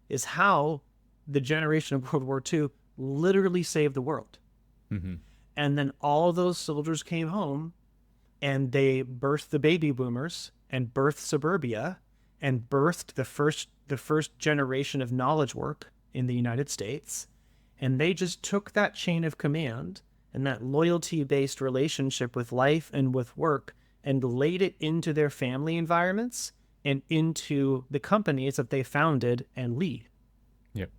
is how the generation of World War II literally saved the world. Mm-hmm. And then all those soldiers came home and they birthed the baby boomers and birthed suburbia and birthed the first generation of knowledge work in the United States. And they just took that chain of command and that loyalty-based relationship with life and with work and laid it into their family environments and into the companies that they founded and lead. Yep.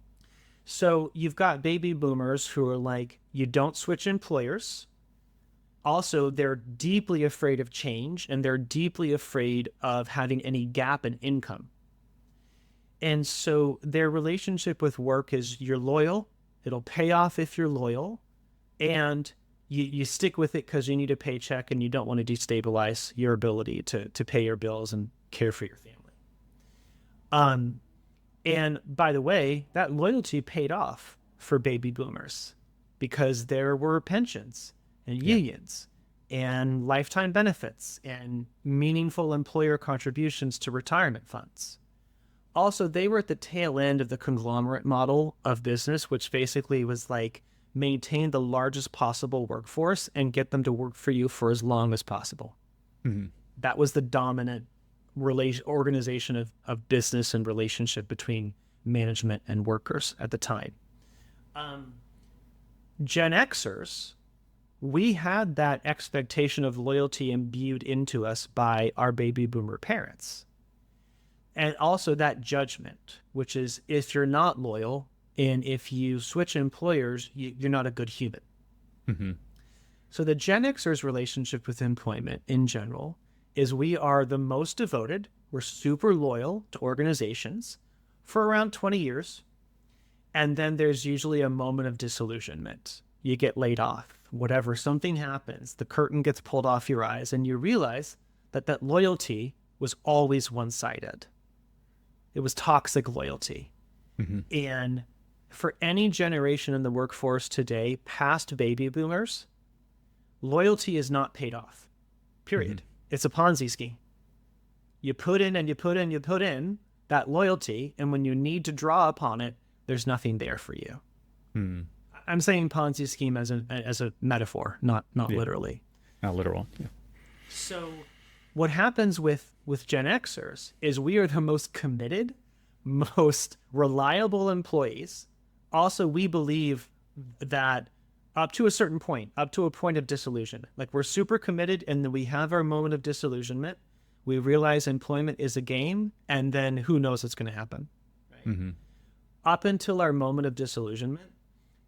So you've got baby boomers who are like, you don't switch employers. Also, they're deeply afraid of change and they're deeply afraid of having any gap in income. And so their relationship with work is you're loyal, it'll pay off if you're loyal, and you stick with it because you need a paycheck and you don't want to destabilize your ability to pay your bills and care for your family. And by the way, that loyalty paid off for baby boomers because there were pensions and unions and lifetime benefits and meaningful employer contributions to retirement funds. Also, they were at the tail end of the conglomerate model of business, which basically was like maintain the largest possible workforce and get them to work for you for as long as possible. Mm-hmm. That was the dominant organization of business and relationship between management and workers at the time. Gen Xers, we had that expectation of loyalty imbued into us by our baby boomer parents. And also that judgment, which is if you're not loyal and if you switch employers, you're not a good human. Mm-hmm. So the Gen Xers' relationship with employment in general is we are the most devoted. We're super loyal to organizations for around 20 years. And then there's usually a moment of disillusionment. You get laid off, whatever, something happens, the curtain gets pulled off your eyes, and you realize that loyalty was always one-sided. It was toxic loyalty. Mm-hmm. And for any generation in the workforce today, past baby boomers, loyalty is not paid off, period. It's a Ponzi scheme. You put in and you put in, you put in that loyalty, and when you need to draw upon it, there's nothing there for you. I'm saying Ponzi scheme as a metaphor, not literally. Not literal. Yeah. So what happens with Gen Xers is we are the most committed, most reliable employees. Also, we believe that up to a certain point, up to a point of disillusionment, like we're super committed and then we have our moment of disillusionment. We realize employment is a game, and then who knows what's going to happen. Right? Up until our moment of disillusionment,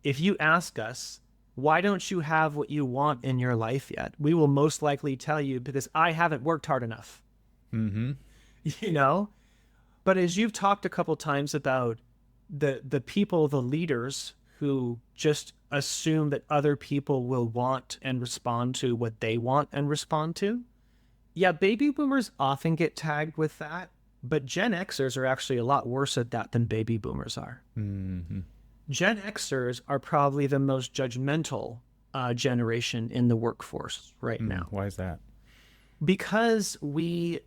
if you ask us, why don't you have what you want in your life yet? We will most likely tell you, because I haven't worked hard enough. You know? But as you've talked a couple times about the people, the leaders who just assume that other people will want and respond to what they want and respond to, yeah, baby boomers often get tagged with that, but Gen Xers are actually a lot worse at that than baby boomers are. Gen Xers are probably the most judgmental generation in the workforce right now. Why is that? Because we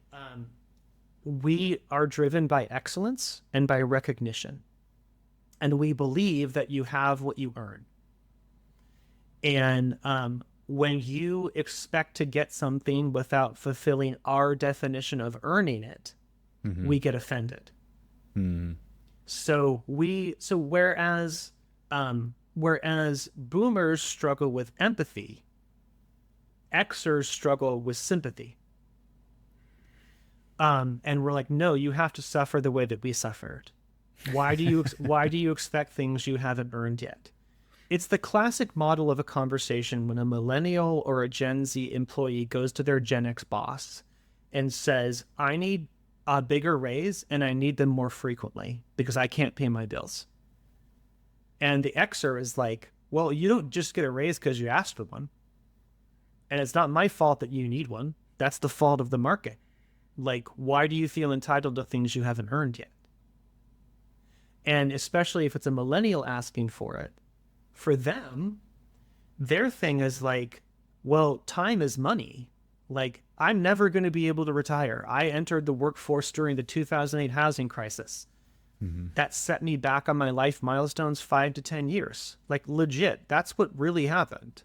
are driven by excellence and by recognition. And we believe that you have what you earn. And when you expect to get something without fulfilling our definition of earning it, we get offended. So whereas boomers struggle with empathy, Xers struggle with sympathy. And we're like, no, you have to suffer the way that we suffered. Why do you expect things you haven't earned yet? It's the classic model of a conversation when a millennial or a Gen Z employee goes to their Gen X boss and says, I need a bigger raise and I need them more frequently because I can't pay my bills. And the Xer is like, well, you don't just get a raise because you asked for one. And it's not my fault that you need one. That's the fault of the market. Like, why do you feel entitled to things you haven't earned yet? And especially if it's a millennial asking for it, for them, their thing is like, well, time is money. Like, I'm never going to be able to retire. I entered the workforce during the 2008 housing crisis. That set me back on my life milestones 5 to 10 years. Like, legit, that's what really happened.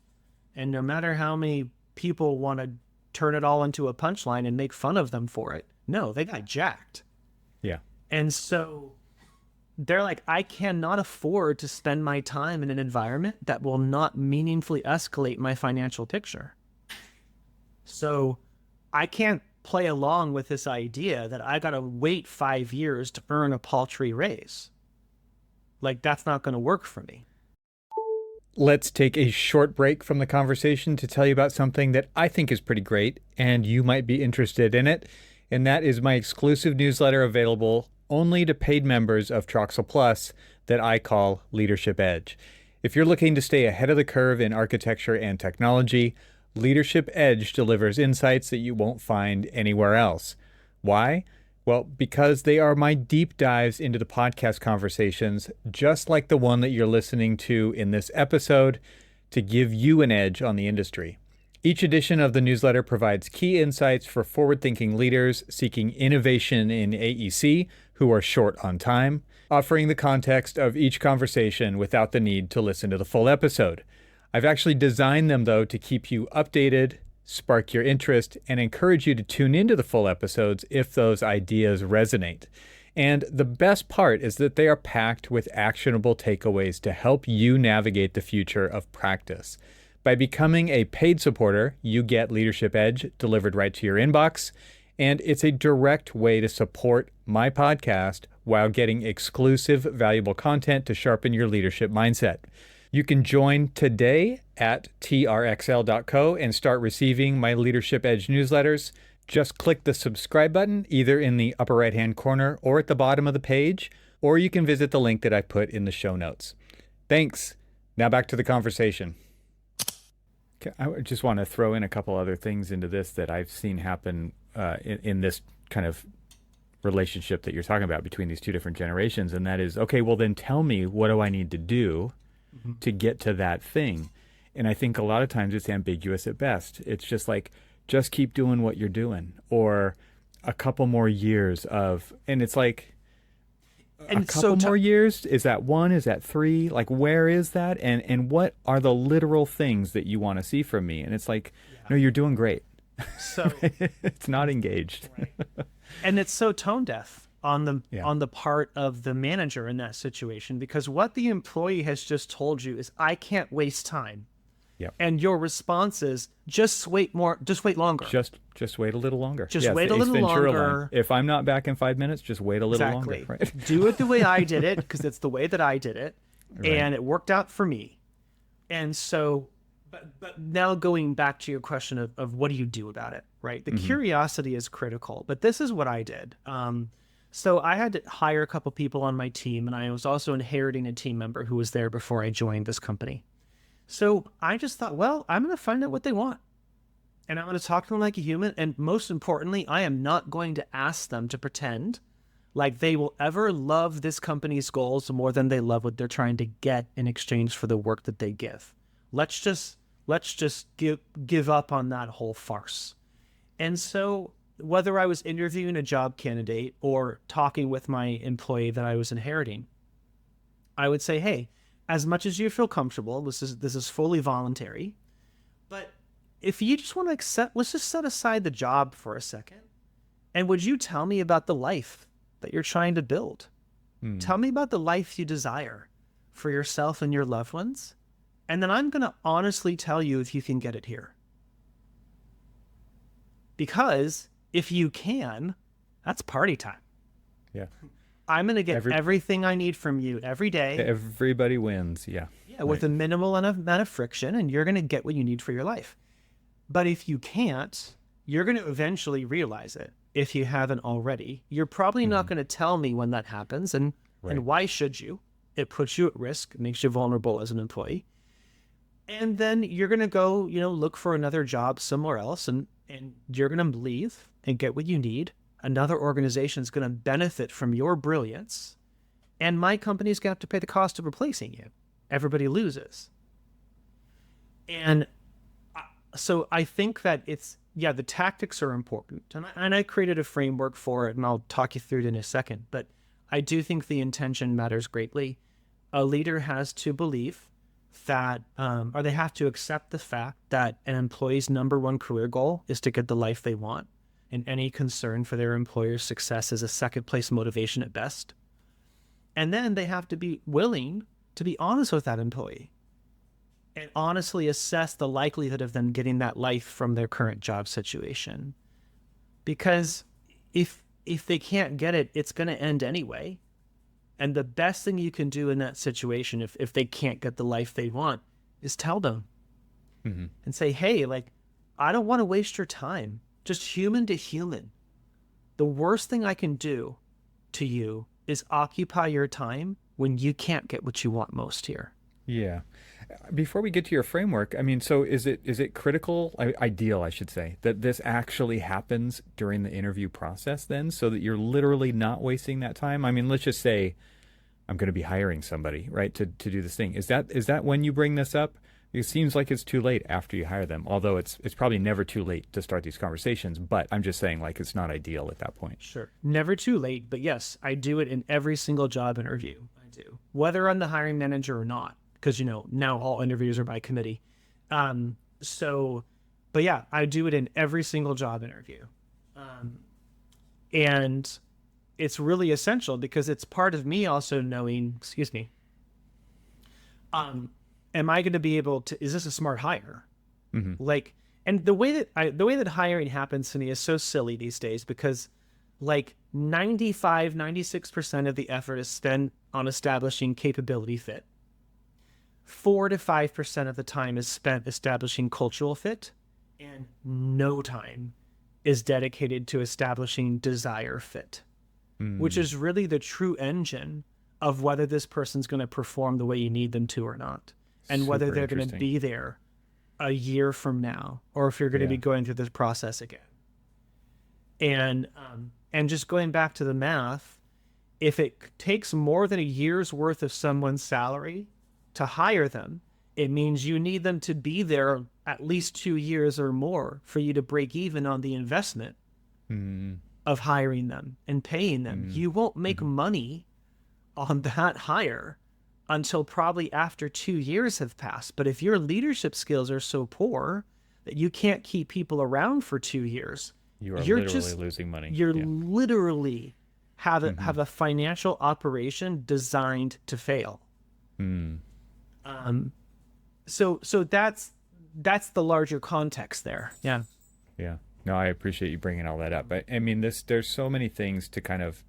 And no matter how many people want to turn it all into a punchline and make fun of them for it, no, they got jacked. Yeah. And so they're like, I cannot afford to spend my time in an environment that will not meaningfully escalate my financial picture. So I can't play along with this idea that I got to wait 5 years to earn a paltry raise. Like, that's not going to work for me. Let's take a short break from the conversation to tell you about something that I think is pretty great and you might be interested in it. And that is my exclusive newsletter available only to paid members of TRXL Plus that I call Leadership Edge. If you're looking to stay ahead of the curve in architecture and technology, Leadership Edge delivers insights that you won't find anywhere else. Why? Well, because they are my deep dives into the podcast conversations, just like the one that you're listening to in this episode, to give you an edge on the industry. Each edition of the newsletter provides key insights for forward-thinking leaders seeking innovation in AEC who are short on time, offering the context of each conversation without the need to listen to the full episode. I've actually designed them, though, to keep you updated, spark your interest, and encourage you to tune into the full episodes if those ideas resonate. And the best part is that they are packed with actionable takeaways to help you navigate the future of practice. By becoming a paid supporter, you get Leadership Edge delivered right to your inbox, and it's a direct way to support my podcast while getting exclusive, valuable content to sharpen your leadership mindset. You can join today at trxl.co and start receiving my Leadership Edge newsletters. Just click the subscribe button either in the upper right-hand corner or at the bottom of the page, or you can visit the link that I put in the show notes. Thanks. Now back to the conversation. I just want to throw in a couple other things into this that I've seen happen in this kind of relationship that you're talking about between these two different generations. And that is, okay, well then tell me, what do I need to do to get to that thing? And I think a lot of times it's ambiguous at best. It's just like, just keep doing what you're doing, or a couple more years of, and it's like, a couple more years? Is that 1? Is that 3? Like, where is that? And what are the literal things that you want to see from me? And it's like, no, you're doing great. So it's not engaged. Right. And it's so tone deaf on the Yeah. on the part of the manager in that situation, because what the employee has just told you is, I can't waste time. Yep. And your response is, just wait longer. Just wait a little longer. Just wait a little longer. Line. If I'm not back in 5 minutes, just wait a little Exactly. longer. Right? Do it the way I did it, because it's the way that I did it, Right. and it worked out for me. And so, but now going back to your question of what do you do about it, right? The curiosity is critical, but this is what I did. So I had to hire a couple people on my team, and I was also inheriting a team member who was there before I joined this company. So I just thought, well, I'm going to find out what they want. And I'm going to talk to them like a human. And most importantly, I am not going to ask them to pretend like they will ever love this company's goals more than they love what they're trying to get in exchange for the work that they give. Let's just give up on that whole farce. And so whether I was interviewing a job candidate or talking with my employee that I was inheriting, I would say, hey, as much as you feel comfortable, this is fully voluntary, but if you just want to accept, let's just set aside the job for a second. And would you tell me about the life that you're trying to build? Tell me about the life you desire for yourself and your loved ones. And then I'm going to honestly tell you if you can get it here. Because if you can, that's party time. Yeah. I'm going to get everything I need from you every day. Everybody wins. Yeah. Yeah, with a minimal amount of friction, and you're going to get what you need for your life. But if you can't, you're going to eventually realize it. If you haven't already, you're probably not going to tell me when that happens. And why should you? It puts you at risk, it makes you vulnerable as an employee. And then you're going to go, look for another job somewhere else, and you're going to leave and get what you need. Another organization is going to benefit from your brilliance, and my company's going to have to pay the cost of replacing you. Everybody loses. And so I think that the tactics are important. And I created a framework for it, and I'll talk you through it in a second. But I do think the intention matters greatly. A leader has to believe that, or they have to accept the fact that an employee's number one career goal is to get the life they want. And any concern for their employer's success is a second place motivation at best. And then they have to be willing to be honest with that employee and honestly assess the likelihood of them getting that life from their current job situation. Because if they can't get it, it's going to end anyway. And the best thing you can do in that situation, if they can't get the life they want, is tell them and say, hey, I don't want to waste your time. Just human to human. The worst thing I can do to you is occupy your time when you can't get what you want most here. Yeah. Before we get to your framework, I mean, so is it critical, ideal, I should say, that this actually happens during the interview process then, so that you're literally not wasting that time? I mean, let's just say I'm going to be hiring somebody, right, to do this thing. Is that when you bring this up? It seems like it's too late after you hire them, although it's probably never too late to start these conversations. But I'm just saying, it's not ideal at that point. Sure. Never too late. But yes, I do it in every single job interview. I do. Whether I'm the hiring manager or not, because, now all interviews are by committee. But yeah, I do it in every single job interview. And it's really essential because it's part of me also knowing, am I going to be able to, is this a smart hire? And the way that hiring happens to me is so silly these days, because 96% of the effort is spent on establishing capability fit. 4 to 5% of the time is spent establishing cultural fit, and no time is dedicated to establishing desire fit, which is really the true engine of whether this person's going to perform the way you need them to or not. And whether they're going to be there a year from now, or if you're going to be going through this process again. And just going back to the math, if it takes more than a year's worth of someone's salary to hire them, It means you need them to be there at least 2 years or more for you to break even on the investment of hiring them and paying them. You won't make money on that hire until probably after 2 years have passed. But if your leadership skills are so poor that you can't keep people around for 2 years, you're literally losing money. You're literally have a financial operation designed to fail. So that's the larger context there. Yeah. Yeah. No, I appreciate you bringing all that up. I mean, there's so many things to kind of,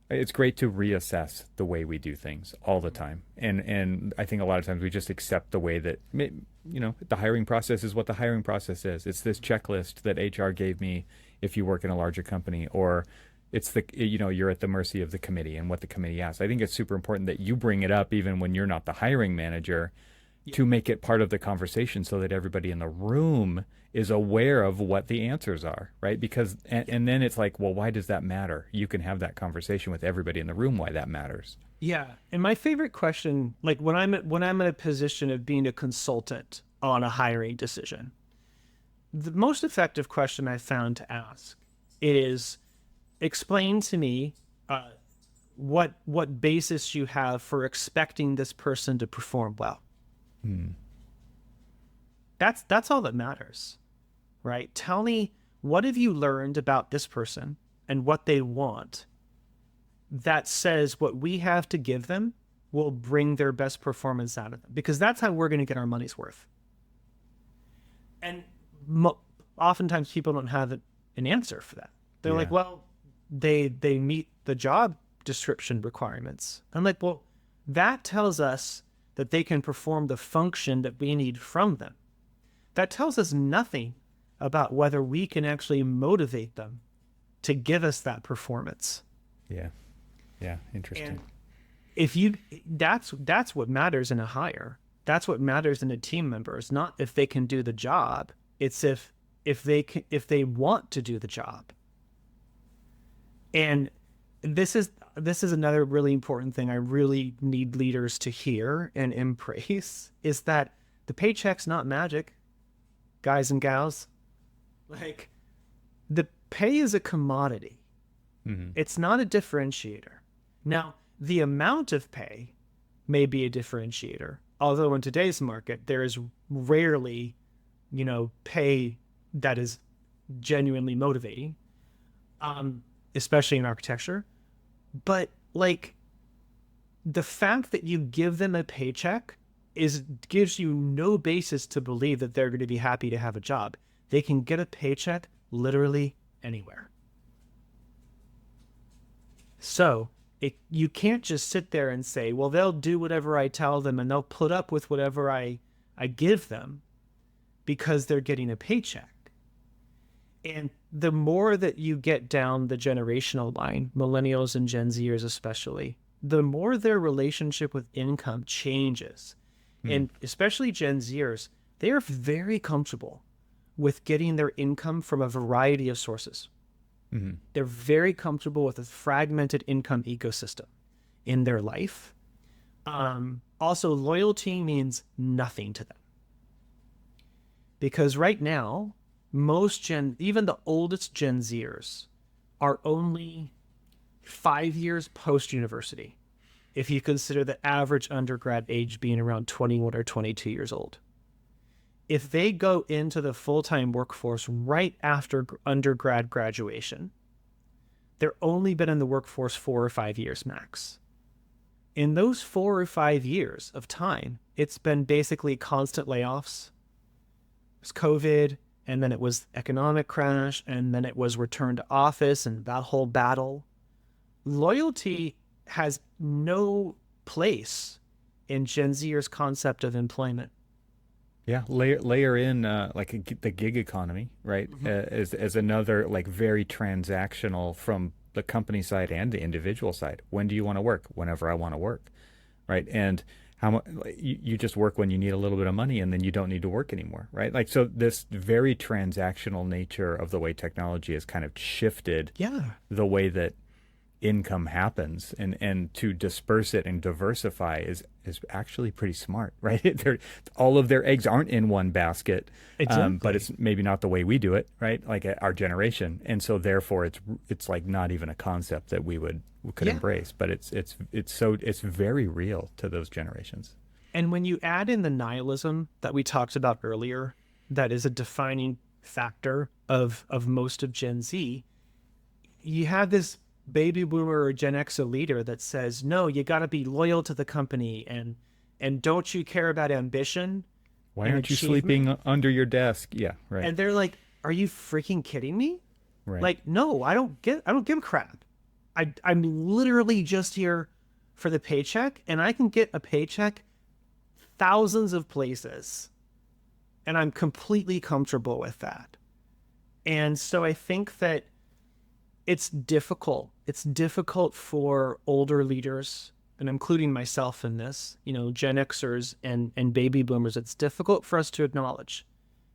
it's great to reassess the way we do things all the time. And I think a lot of times we just accept the way that, the hiring process is what the hiring process is. It's this checklist that HR gave me if you work in a larger company, or it's you're at the mercy of the committee and what the committee asks. I think it's super important that you bring it up even when you're not the hiring manager, to make it part of the conversation so that everybody in the room is aware of what the answers are, right? Because, and then it's like, well, why does that matter? You can have that conversation with everybody in the room why that matters. Yeah. And my favorite question, like when I'm in a position of being a consultant on a hiring decision, the most effective question I've found to ask is, explain to me what basis you have for expecting this person to perform well. That's all that matters, right? Tell me, what have you learned about this person and what they want that says what we have to give them will bring their best performance out of them? Because that's how we're going to get our money's worth. And oftentimes people don't have an answer for that. They're like, well, they meet the job description requirements. I'm like, well, that tells us that they can perform the function that we need from them. That tells us nothing about whether we can actually motivate them to give us that performance. Yeah. Interesting. And that's what matters in a hire. That's what matters in a team member. It's not if they can do the job. It's if they want to do the job. And this is another really important thing I really need leaders to hear and embrace, is that the paycheck's not magic, guys and gals. Like, the pay is a commodity. It's not a differentiator. Now, the amount of pay may be a differentiator, although in today's market, there is rarely, pay that is genuinely motivating, especially in architecture. But like, the fact that you give them a paycheck gives you no basis to believe that they're going to be happy to have a job. They can get a paycheck literally anywhere. So you can't just sit there and say, well, they'll do whatever I tell them and they'll put up with whatever I give them because they're getting a paycheck. And the more that you get down the generational line, millennials and Gen Zers especially, the more their relationship with income changes. And especially Gen Zers, they are very comfortable with getting their income from a variety of sources. They're very comfortable with a fragmented income ecosystem in their life. Also, loyalty means nothing to them. Because right now, even the oldest Gen Zers are only 5 years post-university, if you consider the average undergrad age being around 21 or 22 years old. If they go into the full-time workforce right after undergrad graduation, they're only been in the workforce 4 or 5 years max. In those 4 or 5 years of time, it's been basically constant layoffs. It was COVID, and then it was economic crash, and then it was return to office and that whole battle. Loyalty has no place in Gen Zers' concept of employment. Yeah, layer in the gig economy, right? As another very transactional from the company side and the individual side. When do you want to work? Whenever I want to work, right? And how you just work when you need a little bit of money, and then you don't need to work anymore, right? Like, so this very transactional nature of the way technology has kind of shifted the way that income happens, and to disperse it and diversify is actually pretty smart, right? All of their eggs aren't in one basket, Exactly. but it's maybe not the way we do it, right? Like our generation, and so therefore it's like not even a concept that we could Yeah. embrace, but it's very real to those generations. And when you add in the nihilism that we talked about earlier, that is a defining factor of most of Gen Z, you have this baby boomer or Gen X leader that says, no, you got to be loyal to the company, and don't you care about ambition Why and aren't you achievement? sleeping under your desk? Yeah, right, And they're like, are you freaking kidding me? right. Like, no, I don't give a crap. I'm literally just here for the paycheck, and I can get a paycheck thousands of places, and I'm completely comfortable with that. And so I think that it's difficult. It's difficult for older leaders, and including myself in this, Gen Xers and baby boomers. It's difficult for us to acknowledge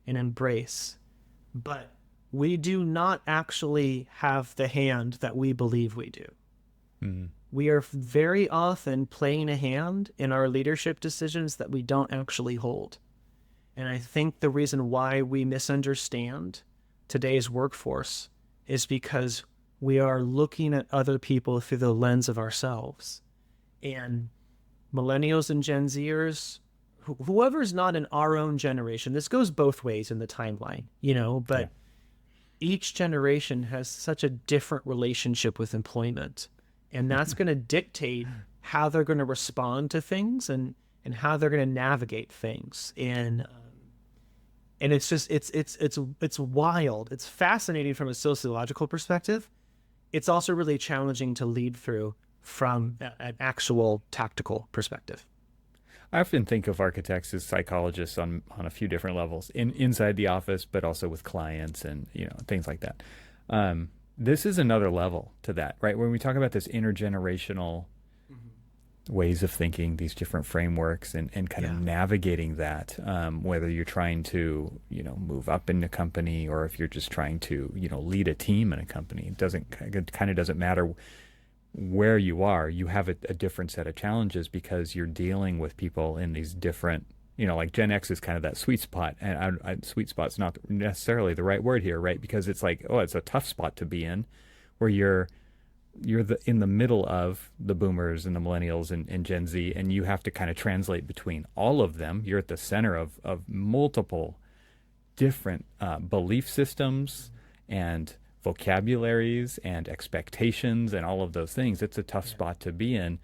and embrace, but we do not actually have the hand that we believe we do. Mhm. We are very often playing a hand in our leadership decisions that we don't actually hold. And I think the reason why we misunderstand today's workforce is because we are looking at other people through the lens of ourselves. And millennials and Gen Zers, whoever's not in our own generation, this goes both ways in the timeline, but Yeah. each generation has such a different relationship with employment. And that's going to dictate how they're going to respond to things and how they're going to navigate things. And it's just it's wild. It's fascinating from a sociological perspective. It's also really challenging to lead through from an actual tactical perspective. I often think of architects as psychologists on a few different levels, inside the office, but also with clients and things like that. This is another level to that, right? When we talk about this intergenerational ways of thinking, these different frameworks, and kind of Yeah. navigating that, whether you're trying to move up in a company or if you're just trying to lead a team in a company, it kind of doesn't matter where you are. You have a different set of challenges because you're dealing with people in these different, like Gen X is kind of that sweet spot, and sweet spot's not necessarily the right word here, right? Because it's like, oh, it's a tough spot to be in, where you're in the middle of the boomers and the millennials and Gen Z, and you have to kind of translate between all of them. You're at the center of multiple different belief systems and vocabularies and expectations and all of those things. It's a tough spot to be in.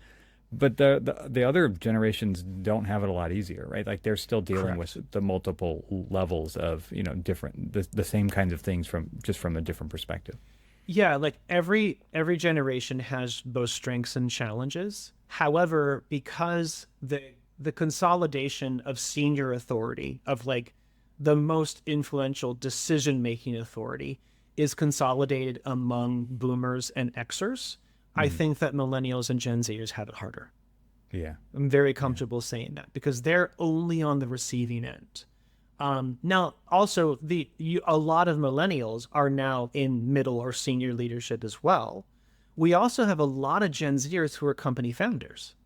But the other generations don't have it a lot easier, right? Like they're still dealing Correct. with the multiple levels of different the same kinds of things from a different perspective. Yeah, like every generation has both strengths and challenges. However, because the consolidation of senior authority, of like the most influential decision-making authority, is consolidated among boomers and Xers, I Mm. think that millennials and Gen Zers have it harder. Yeah, I'm very yeah, comfortable saying that because they're only on the receiving end. Now, also, a lot of millennials are now in middle or senior leadership as well. We also have a lot of Gen Zers who are company founders.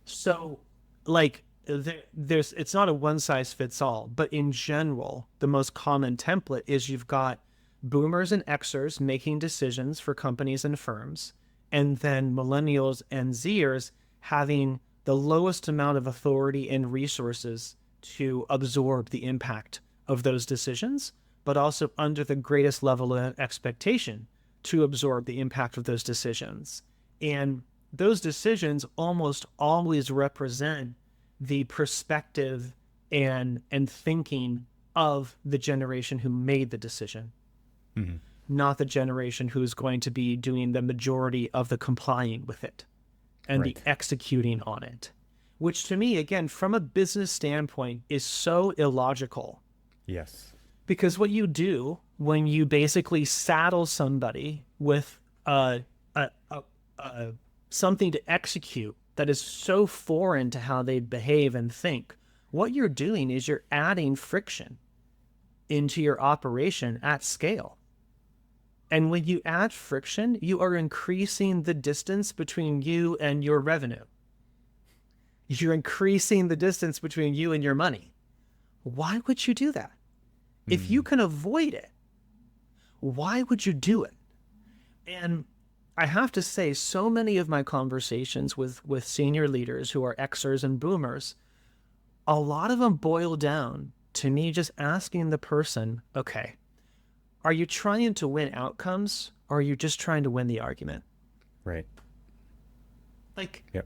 So, like, it's not a one size fits all, but in general, the most common template is you've got boomers and Xers making decisions for companies and firms, and then millennials and Zers having the lowest amount of authority and resources to absorb the impact of those decisions, but also under the greatest level of expectation to absorb the impact of those decisions. And those decisions almost always represent the perspective and thinking of the generation who made the decision, hmm not the generation who's going to be doing the majority of the complying with it and the right. executing on it, which to me, again, from a business standpoint, is so illogical. Yes. Because what you do when you basically saddle somebody with a, something to execute that is so foreign to how they behave and think, what you're doing is you're adding friction into your operation at scale. And when you add friction, you are increasing the distance between you and your revenue. You're increasing the distance between you and your money. Why would you do that? If you can avoid it, why would you do it? And I have to say, so many of my conversations with senior leaders who are Xers and boomers, a lot of them boil down to me just asking the person, okay, are you trying to win outcomes or are you just trying to win the argument? Right. Like, Yep.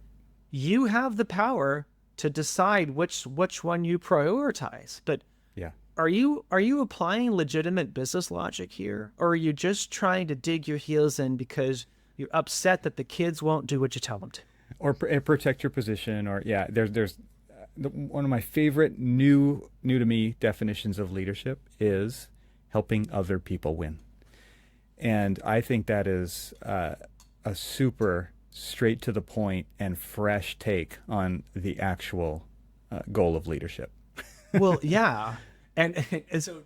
you have the power to decide which one you prioritize, but Yeah. are you applying legitimate business logic here, or are you just trying to dig your heels in because you're upset that the kids won't do what you tell them to? Or protect your position, or there's one of my favorite new to me definitions of leadership is helping other people win. And I think that is a super straight to the point and fresh take on the actual goal of leadership. Well, yeah. And so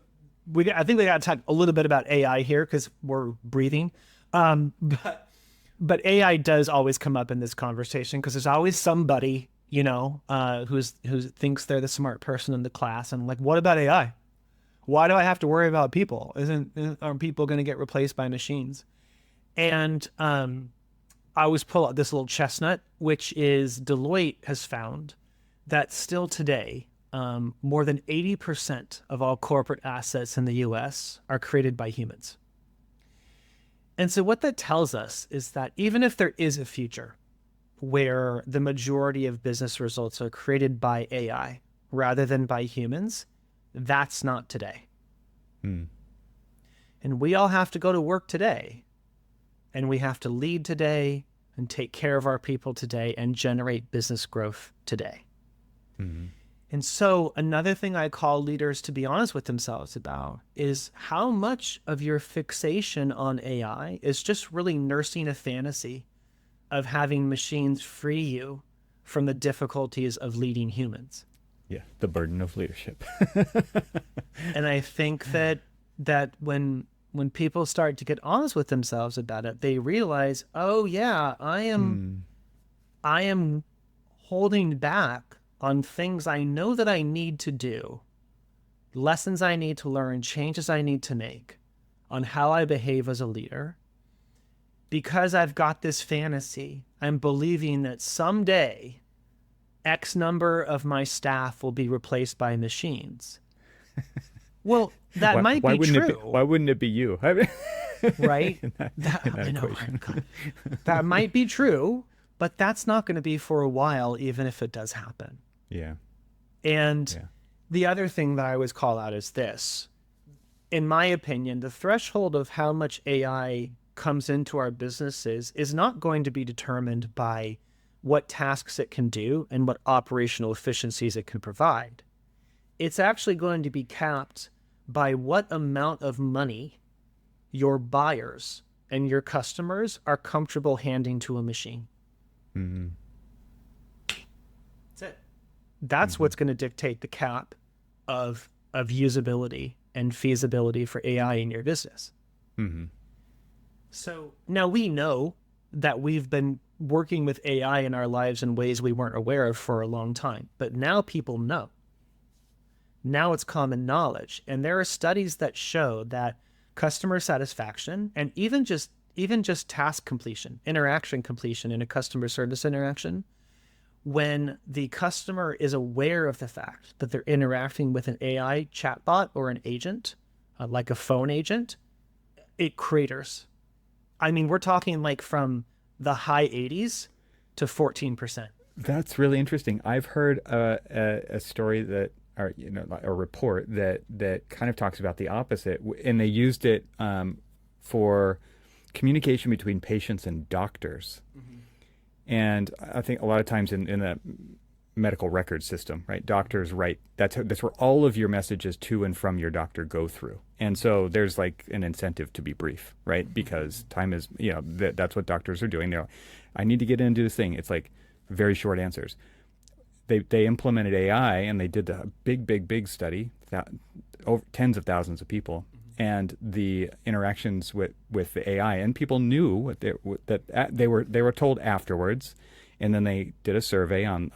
I think we got to talk a little bit about AI here because we're breathing. But AI does always come up in this conversation because there's always somebody, who thinks they're the smart person in the class. And like, what about AI? Why do I have to worry about people? Aren't people going to get replaced by machines? And I always pull out this little chestnut, which is Deloitte has found that still today, more than 80% of all corporate assets in the US are created by humans. And so what that tells us is that even if there is a future where the majority of business results are created by AI rather than by humans, that's not today. And we all have to go to work today, and we have to lead today and take care of our people today and generate business growth today. And so another thing I call leaders to be honest with themselves about is how much of your fixation on AI is just really nursing a fantasy of having machines free you from the difficulties of leading humans. Yeah, the burden of leadership. And I think that when people start to get honest with themselves about it, they realize, oh yeah, I am holding back on things I know that I need to do, lessons I need to learn, changes I need to make on how I behave as a leader. Because I've got this fantasy, I'm believing that someday X number of my staff will be replaced by machines. Well, that might be true. Why wouldn't it be you? Right? in that equation. Right? That might be true, but that's not going to be for a while, even if it does happen. Yeah. And the other thing that I always call out is this. In my opinion, the threshold of how much AI comes into our businesses is not going to be determined by what tasks it can do and what operational efficiencies it can provide. It's actually going to be capped by what amount of money your buyers and your customers are comfortable handing to a machine. That's it. That's what's going to dictate the cap of usability and feasibility for AI in your business. So now we know that we've been working with AI in our lives in ways we weren't aware of for a long time, but now people know. Now it's common knowledge. And there are studies that show that customer satisfaction and even just task completion, interaction completion in a customer service interaction, when the customer is aware of the fact that they're interacting with an AI chatbot or an agent, like a phone agent, it craters. I mean, we're talking like from the high 80s to 14%. That's really interesting. I've heard a story that, or a report that kind of talks about the opposite, and they used it for communication between patients and doctors. And I think a lot of times in the medical record system, right, doctors write, that's where all of your messages to and from your doctor go through. And so there's like an incentive to be brief, right? Because time is, that's what doctors are doing. They're like, I need to get into this thing. It's like very short answers. They implemented AI and they did the big study, over tens of thousands of people. and the interactions with the AI, and people knew that they were told afterwards, and then they did a survey on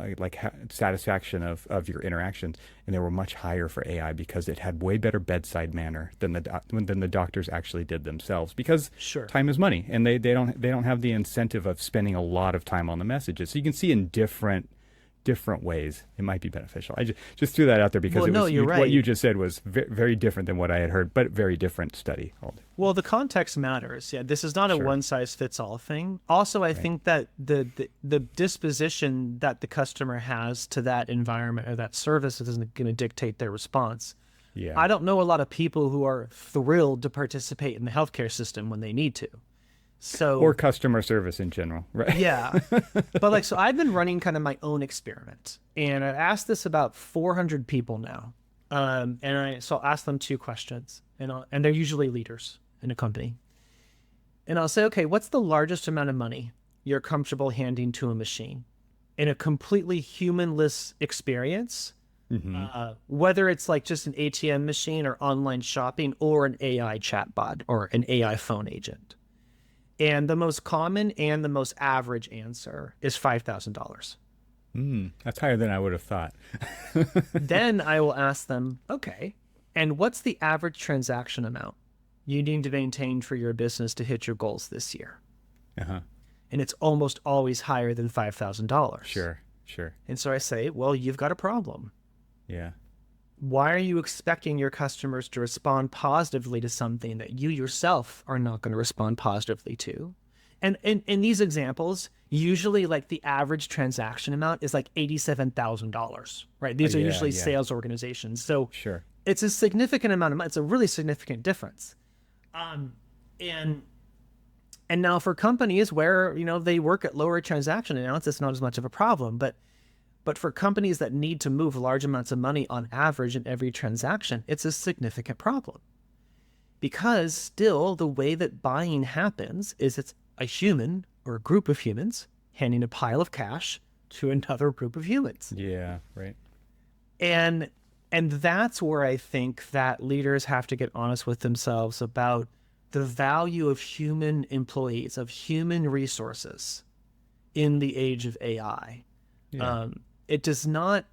satisfaction of your interactions, and they were much higher for AI because it had way better bedside manner than the doctors actually did themselves, because Sure. time is money, and they don't have the incentive of spending a lot of time on the messages. So you can see in different ways it might be beneficial. I just threw that out there because Well, no, you're right. What you just said was very different than what I had heard, but very different study. Well, the context matters. Yeah, this is not a Sure. one-size-fits-all thing. Also, I think that the disposition that the customer has to that environment or that service isn't going to dictate their response. Yeah. I don't know a lot of people who are thrilled to participate in the healthcare system when they need to. So, or customer service in general, right? yeah. But so I've been running kind of my own experiment, and I've asked this about 400 people now. So I'll ask them 2 questions, and they're usually leaders in a company. And I'll say, okay, what's the largest amount of money you're comfortable handing to a machine in a completely humanless experience? Whether it's just an ATM machine or online shopping or an AI chatbot or an AI phone agent. And the most common and the most average answer is $5,000. That's higher than I would have thought. Then I will ask them, okay, and what's the average transaction amount you need to maintain for your business to hit your goals this year? Uh-huh. And it's almost always higher than $5,000. Sure. And so I say, well, you've got a problem. Yeah. Why are you expecting your customers to respond positively to something that you yourself are not going to respond positively to? And in these examples, usually the average transaction amount is $87,000, right? These are usually sales organizations. So Sure. it's a significant amount of money. It's a really significant difference. And now for companies where, they work at lower transaction amounts, it's not as much of a problem. But for companies that need to move large amounts of money on average in every transaction, it's a significant problem. Because still, the way that buying happens is it's a human or a group of humans handing a pile of cash to another group of humans. Yeah, right. And that's where I think that leaders have to get honest with themselves about the value of human employees, of human resources in the age of AI. Yeah. It does not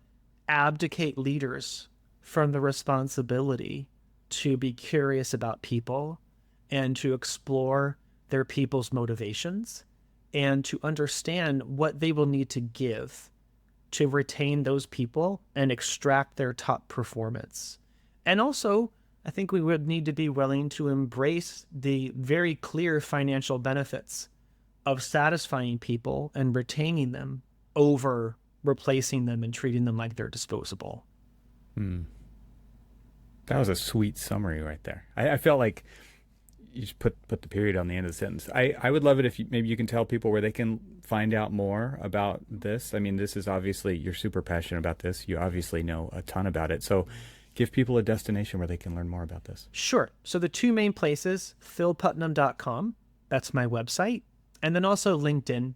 abdicate leaders from the responsibility to be curious about people and to explore their people's motivations and to understand what they will need to give to retain those people and extract their top performance. And also, I think we would need to be willing to embrace the very clear financial benefits of satisfying people and retaining them over replacing them and treating them like they're disposable. That was a sweet summary right there. I felt like you just put the period on the end of the sentence. I would love it if maybe you can tell people where they can find out more about this. I mean, this is obviously, you're super passionate about this. You obviously know a ton about it. So give people a destination where they can learn more about this. Sure. So the 2 main places, philputnam.com, that's my website, and then also LinkedIn.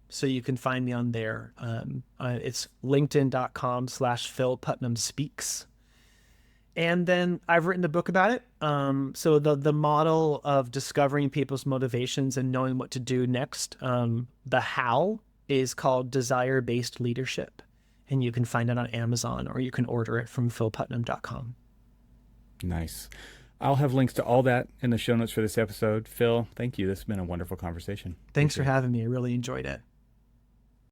So you can find me on there. It's linkedin.com/philputnamspeaks. And then I've written a book about it. So the model of discovering people's motivations and knowing what to do next, the how is called desire-based leadership. And you can find it on Amazon or you can order it from philputnam.com. Nice. I'll have links to all that in the show notes for this episode. Phil, thank you. This has been a wonderful conversation. Thanks for having me. I really enjoyed it.